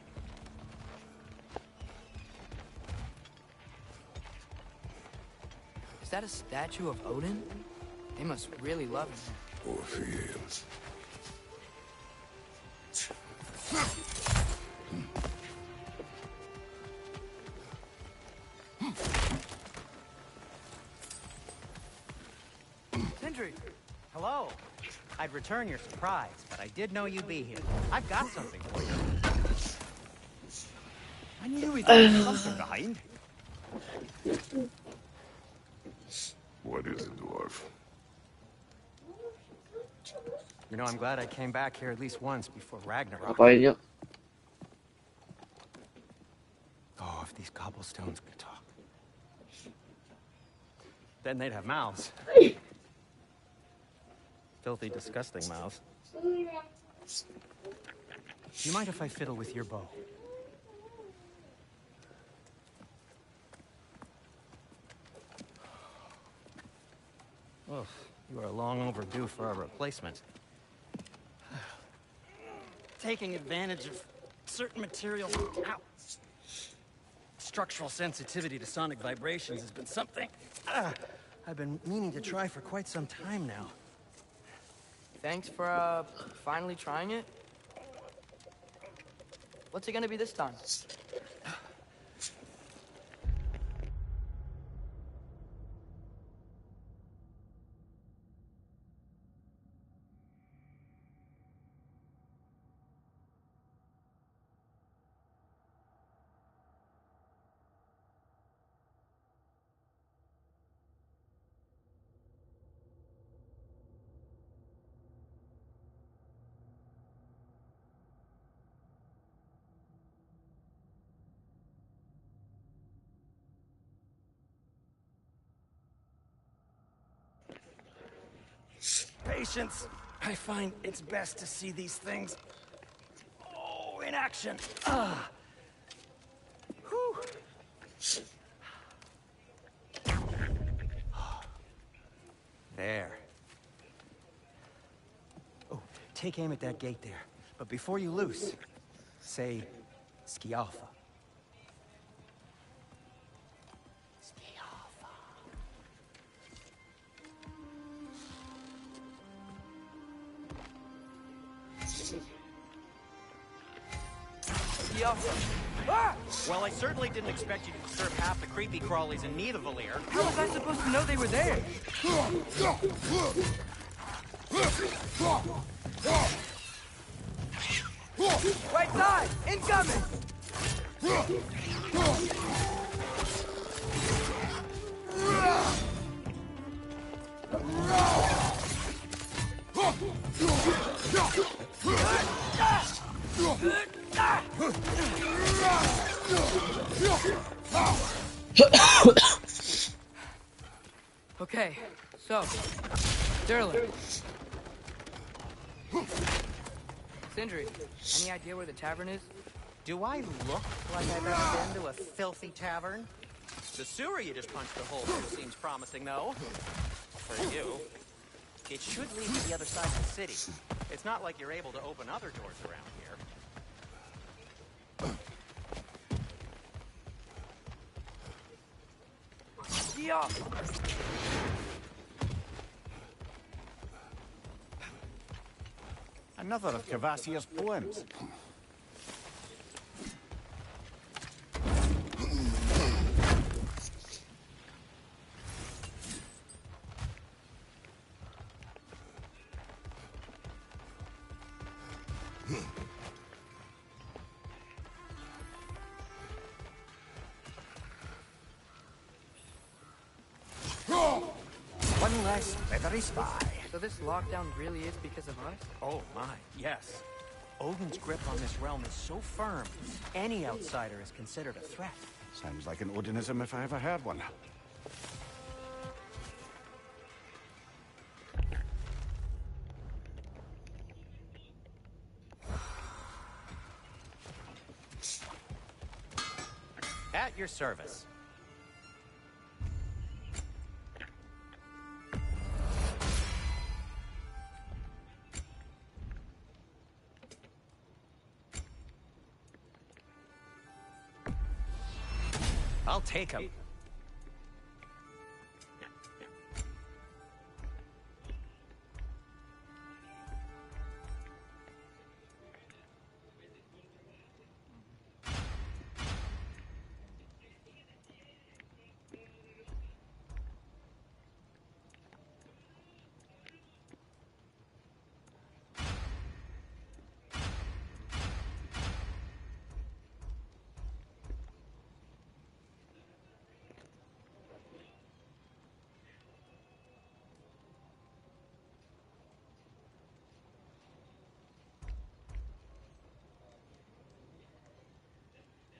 Speaker 2: Is that a statue of Odin? They must really love him.
Speaker 3: Orpheus.
Speaker 2: Sindri!
Speaker 9: Hello. I'd return your surprise, but I did know you'd be here. I've got something for you.
Speaker 4: I knew we'd leave something behind.
Speaker 3: What is it, dwarf?
Speaker 9: You know, I'm glad I came back here at least once before Ragnarok.
Speaker 5: Apain yuk?
Speaker 9: Oh, if these cobblestones could talk. Then they'd have mouths. Filthy, disgusting mouths. Do you mind if I fiddle with your bow? Oh, you are long overdue for a replacement. Taking advantage of certain materials. Ow. Structural sensitivity to sonic vibrations has been something I've been meaning to try for quite some time now.
Speaker 2: Thanks for, finally trying it. What's it gonna be this time?
Speaker 9: Patience. I find it's best to see these things, in action. Whew. There. Oh, take aim at that gate there. But before you loose, say, Skialfa.
Speaker 2: be awesome. Ah!
Speaker 9: Well, I certainly didn't expect you to disturb half the creepy crawlies in Nidavellir.
Speaker 2: How was I supposed to know they were there? Right side! Incoming! Okay, so, Sterling. Sindri, any idea where the tavern is?
Speaker 9: Do I look like I've ever been to a filthy tavern? The sewer you just punched a hole through seems promising, though. For you. It should lead to the other side of the city. It's not like you're able to open other doors around here.
Speaker 2: Yeah.
Speaker 4: Another of Cavassier's poems. One less feathery spy.
Speaker 2: So this lockdown really is because of us?
Speaker 9: Oh my, yes. Odin's grip on this realm is so firm, any outsider is considered a threat.
Speaker 3: Sounds like an Odinism if I ever heard one.
Speaker 9: At your service. I'll take him.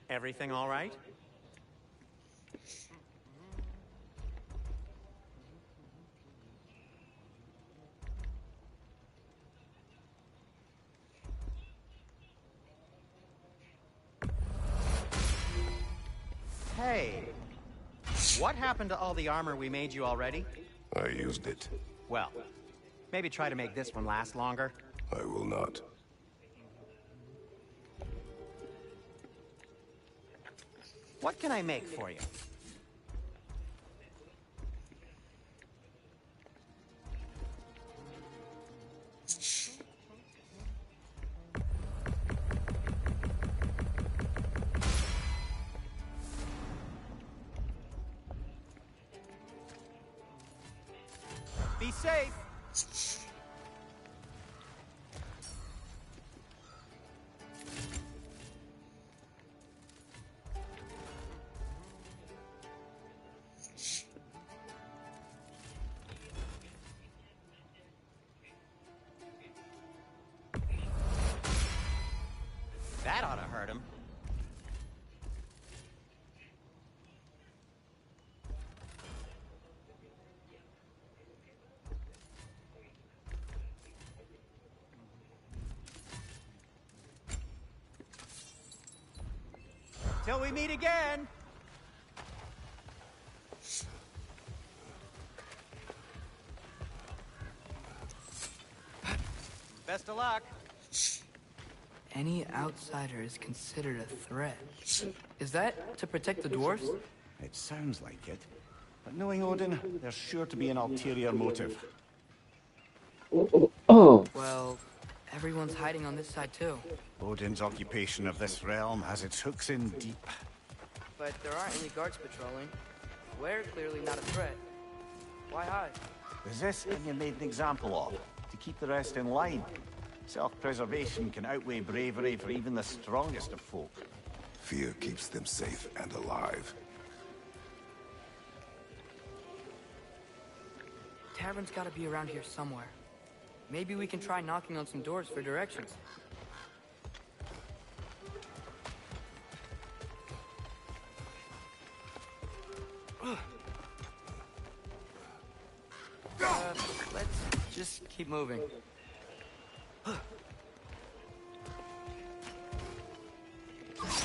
Speaker 9: Everything all right? Hey, what happened to all the armor we made you already?
Speaker 3: I used it.
Speaker 9: Well, maybe try to make this one last longer.
Speaker 3: I will not.
Speaker 9: What can I make for you? Be safe. That ought to hurt him. Till we meet again. Best of luck.
Speaker 2: Any outsider is considered a threat. Is that to protect the dwarves?
Speaker 4: It sounds like it. But knowing Odin, there's sure to be an ulterior motive.
Speaker 1: Oh.
Speaker 2: Well, Everyone's hiding on this side too.
Speaker 4: Odin's occupation of this realm has its hooks in deep.
Speaker 2: But there aren't any guards patrolling. We're clearly not a threat. Why hide?
Speaker 4: Is this what you made an example of? To keep the rest in line? Self-preservation can outweigh bravery for even the strongest of folk.
Speaker 3: Fear keeps them safe and alive.
Speaker 2: Tavern's gotta be around here somewhere. Maybe we can try knocking on some doors for directions. Let's just keep moving.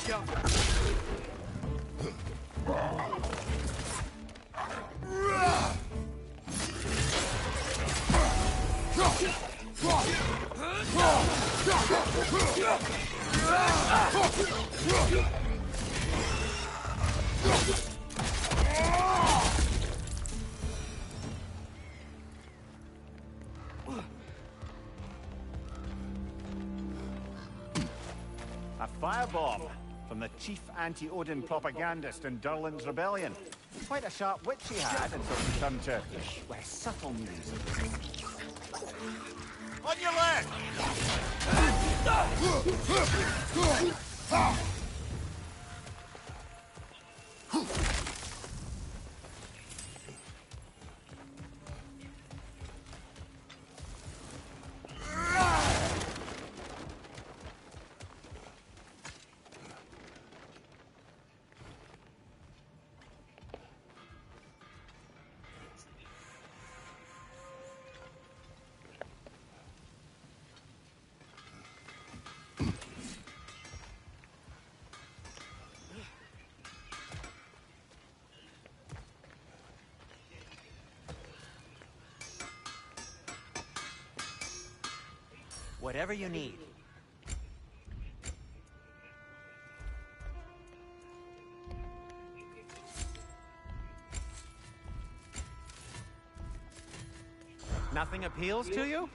Speaker 2: Go.
Speaker 4: A firebomb from the chief anti-Odin propagandist in Durlin's rebellion. Quite a sharp wit she had until she turned to less subtle means. On your left!
Speaker 9: Whatever you need. Nothing appeals to you?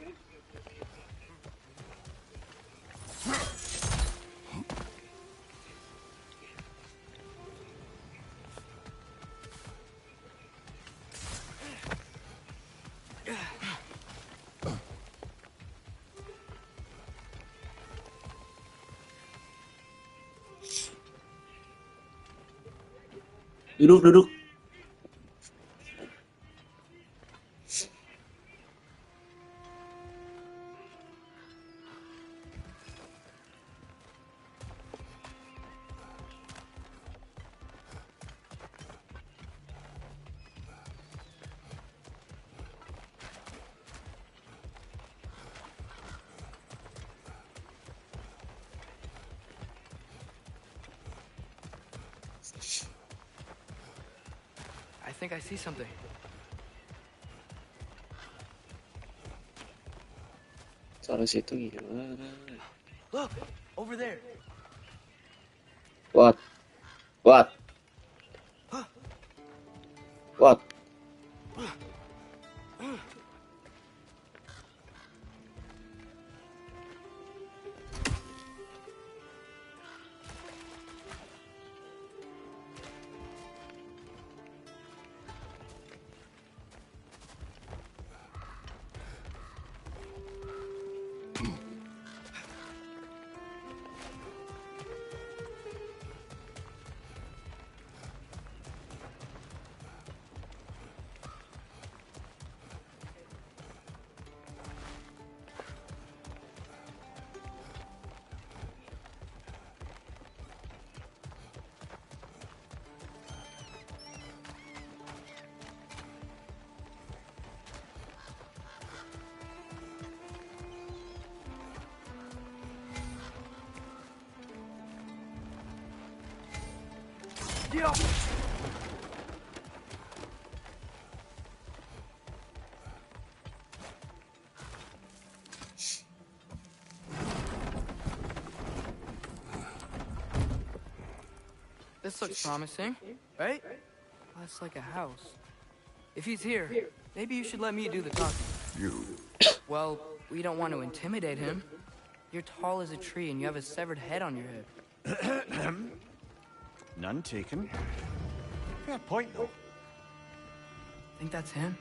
Speaker 5: Duduk.
Speaker 2: I think I see something.
Speaker 5: Soal situ gimana?
Speaker 2: Look, over there.
Speaker 5: What? What? What?
Speaker 2: Yeah. This looks promising, right? That's like a house. If he's here, maybe you should let me do the talking.
Speaker 3: You.
Speaker 2: Well, we don't want to intimidate him. You're tall as a tree and you have a severed head on your head.
Speaker 4: None taken. Fair point, though.
Speaker 2: Think that's him?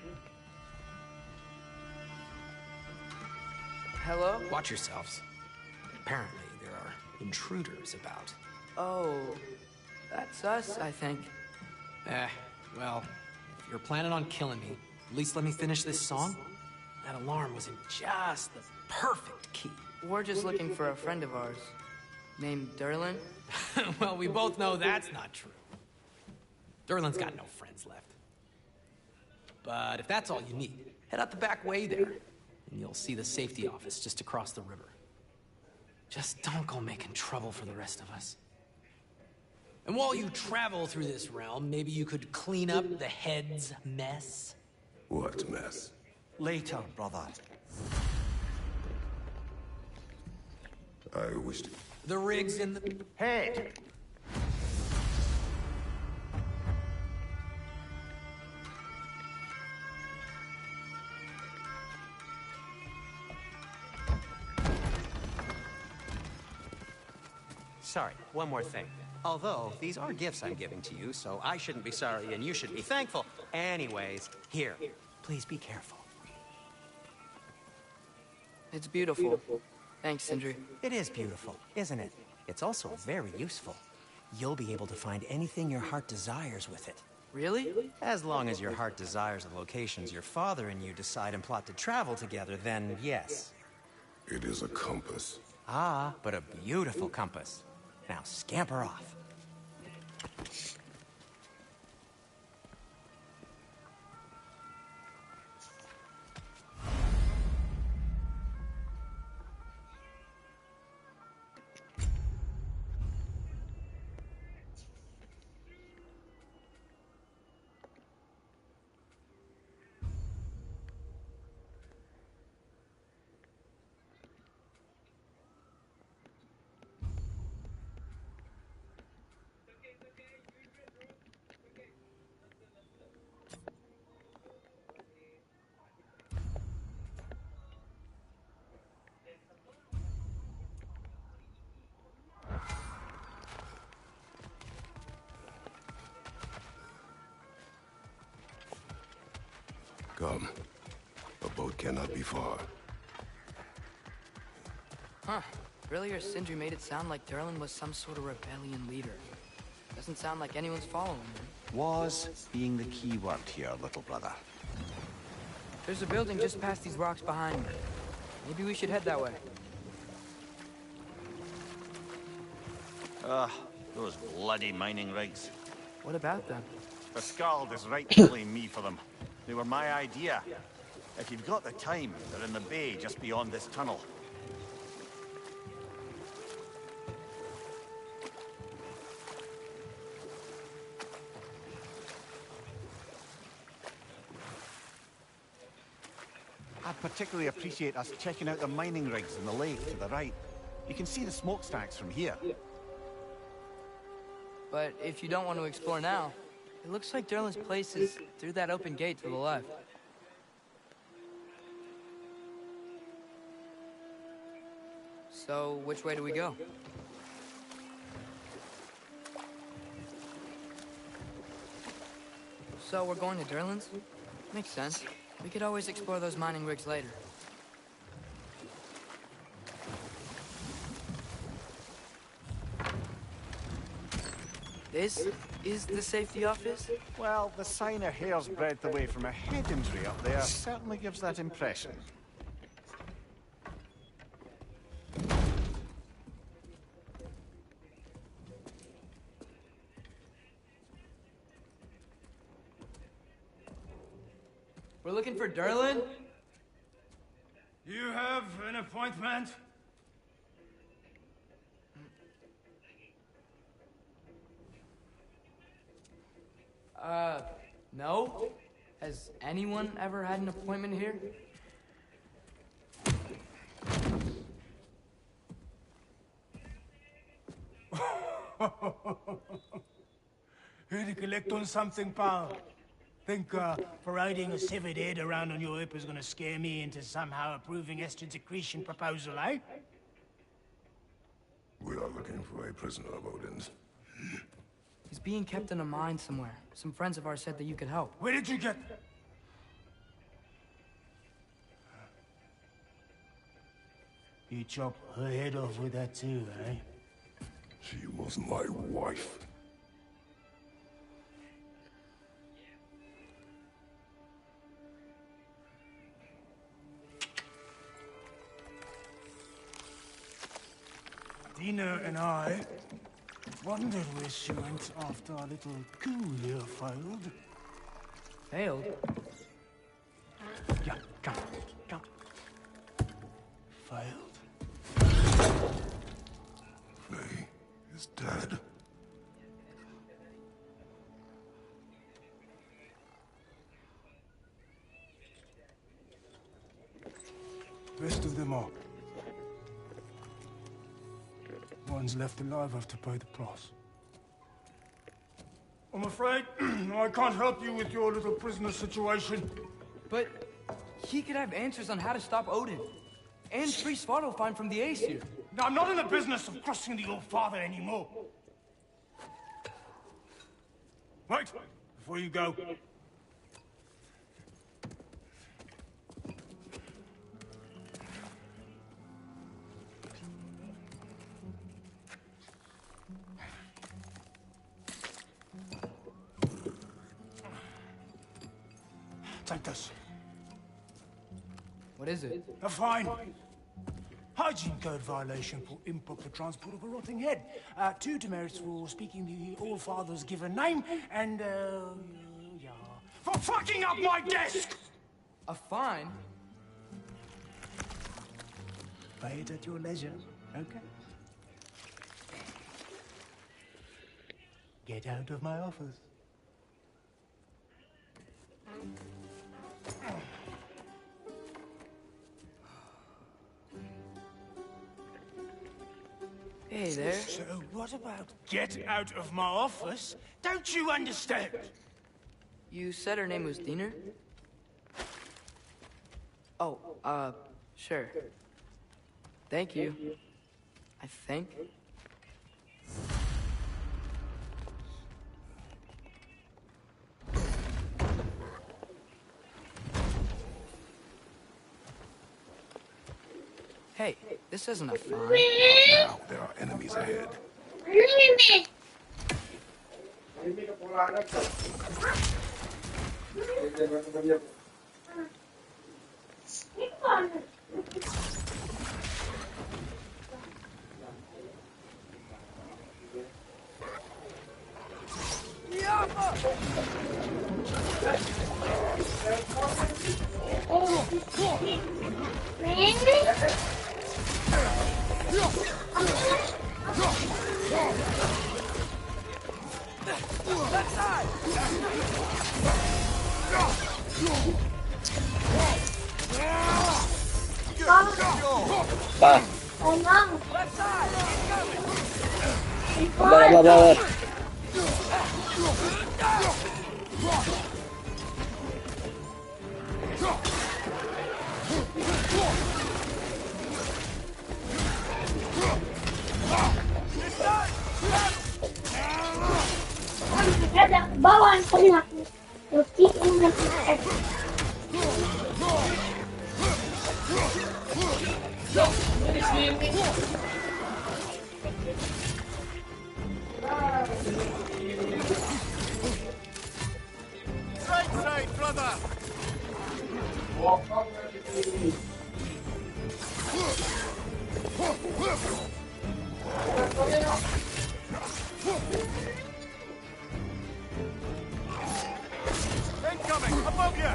Speaker 2: Hello?
Speaker 10: Watch yourselves. Apparently, there are intruders about.
Speaker 2: Oh, that's us, I think.
Speaker 10: Well, if you're planning on killing me, at least let me finish this song. That alarm was in just the perfect key.
Speaker 2: We're just looking for a friend of ours, named Derlin.
Speaker 10: Well, we both know that's not true. Derlin's got no friends left. But if that's all you need, head out the back way there, and you'll see the safety office just across the river. Just don't go making trouble for the rest of us. And while you travel through this realm, maybe you could clean up the head's mess?
Speaker 3: What mess?
Speaker 4: Later, brother.
Speaker 3: I wish to...
Speaker 10: The rigs in the...
Speaker 4: Head!
Speaker 9: Sorry, one more thing. Although, these are gifts I'm giving to you, so I shouldn't be sorry and you should be thankful. Anyways, here, please be careful.
Speaker 2: It's beautiful. Thanks, Sindri.
Speaker 9: It is beautiful, isn't it? It's also very useful. You'll be able to find anything your heart desires with it.
Speaker 2: Really?
Speaker 9: As long as your heart desires the locations your father and you decide and plot to travel together, then yes.
Speaker 3: It is a compass.
Speaker 9: Ah, but a beautiful compass. Now scamper off.
Speaker 3: Come. A boat cannot be far.
Speaker 2: Huh. Earlier, Sindri made it sound like Derlin was some sort of rebellion leader. Doesn't sound like anyone's following him.
Speaker 4: Was being the key word here, little brother.
Speaker 2: There's a building just past these rocks behind me. Maybe we should head that way.
Speaker 4: Those bloody mining rigs.
Speaker 2: What about them?
Speaker 4: The Skald is right to blame me for them. They were my idea. If you've got the time, they're in the bay just beyond this tunnel. I'd particularly appreciate us checking out the mining rigs in the lake to the right. You can see the smokestacks from here.
Speaker 2: But if you don't want to explore now, it looks like Derlin's place is through that open gate to the left. So, which way do we go? So, we're going to Derlin's? Makes sense. We could always explore those mining rigs later. This is the safety office?
Speaker 4: Well, the sign a hair's breadth away from a head injury up there certainly gives that impression.
Speaker 2: We're looking for Derlin?
Speaker 11: You have an appointment?
Speaker 2: No? Has anyone ever had an appointment here?
Speaker 11: Here to collect on something, pal. Think parading a severed head around on your hip is gonna scare me into somehow approving estrogen secretion proposal, eh?
Speaker 3: We are looking for a prisoner of Odin's.
Speaker 2: He's being kept in a mine somewhere. Some friends of ours said that you could help.
Speaker 11: Where did you get... You chop her head off with that too, eh?
Speaker 3: She was my wife.
Speaker 11: Dina and I wondered where she went after our little coup here failed.
Speaker 2: Failed? Yeah, come.
Speaker 11: Failed?
Speaker 3: Faye is dead.
Speaker 11: Rest of them are. One's left alive have to pay the price. I'm afraid I can't help you with your little prisoner situation.
Speaker 2: But he could have answers on how to stop Odin. And free Svartalfheim from the Aesir.
Speaker 11: Now, I'm not in the business of crossing the old father anymore. Right, before you go. Take this.
Speaker 2: What is it?
Speaker 11: A fine. Hygiene code violation for improper transport of a rotting head. 2 demerits for speaking the All-Father's given name, and, yeah. For fucking up my desk!
Speaker 2: A fine?
Speaker 11: Pay it at your leisure, okay? Get out of my office.
Speaker 2: Hey there.
Speaker 11: So what about get out of my office? Don't you understand?
Speaker 2: You said her name was Diener? Oh, sure. Thank you. I think. Hey, this isn't a fine.
Speaker 3: Now there are enemies ahead.
Speaker 5: Pa. Sabar.
Speaker 1: Ada bawaan pernah. Lucky ingat.
Speaker 8: Right side, brother! Incoming! Above you!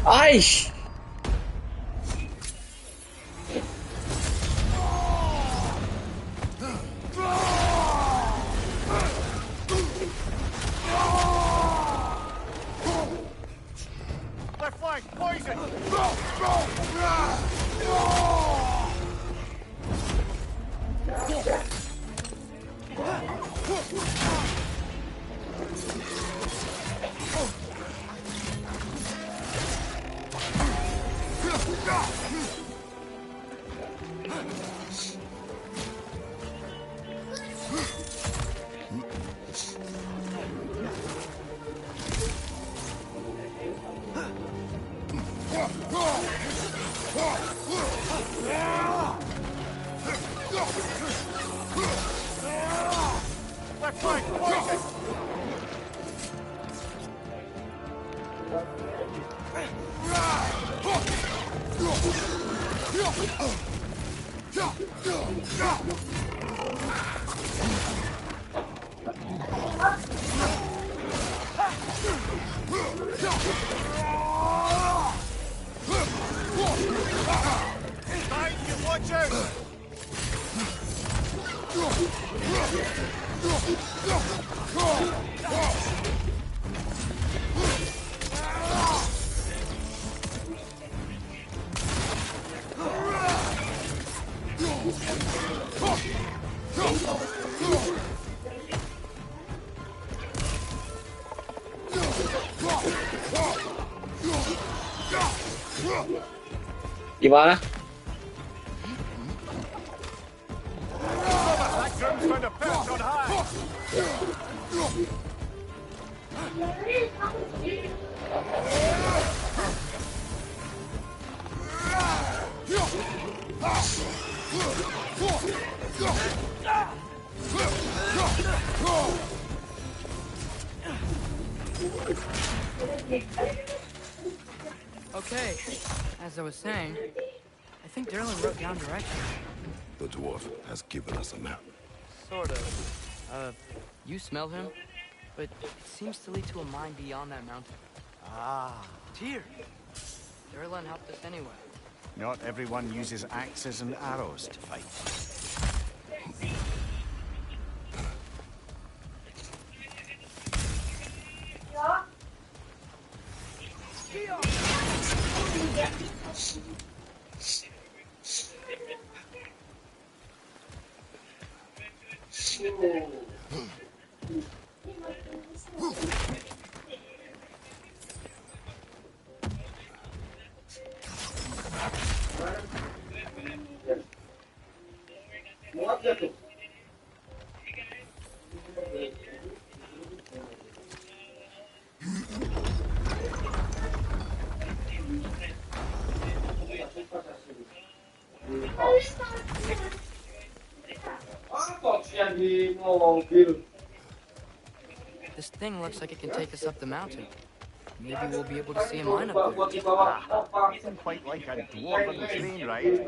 Speaker 5: Aish. Gimana?
Speaker 2: Okay, as I was saying, I think Derlin wrote down directions.
Speaker 12: The dwarf has given us a map.
Speaker 2: Sort of. You smell him? But it seems to lead to a mine beyond that mountain.
Speaker 4: Ah.
Speaker 2: Tyr! Derlin helped us anyway.
Speaker 4: Not everyone uses axes and arrows to fight.
Speaker 2: This thing looks like it can take us up the mountain. Maybe we'll be able to see a mine up there.
Speaker 4: Nothing quite like a dwarven train ride.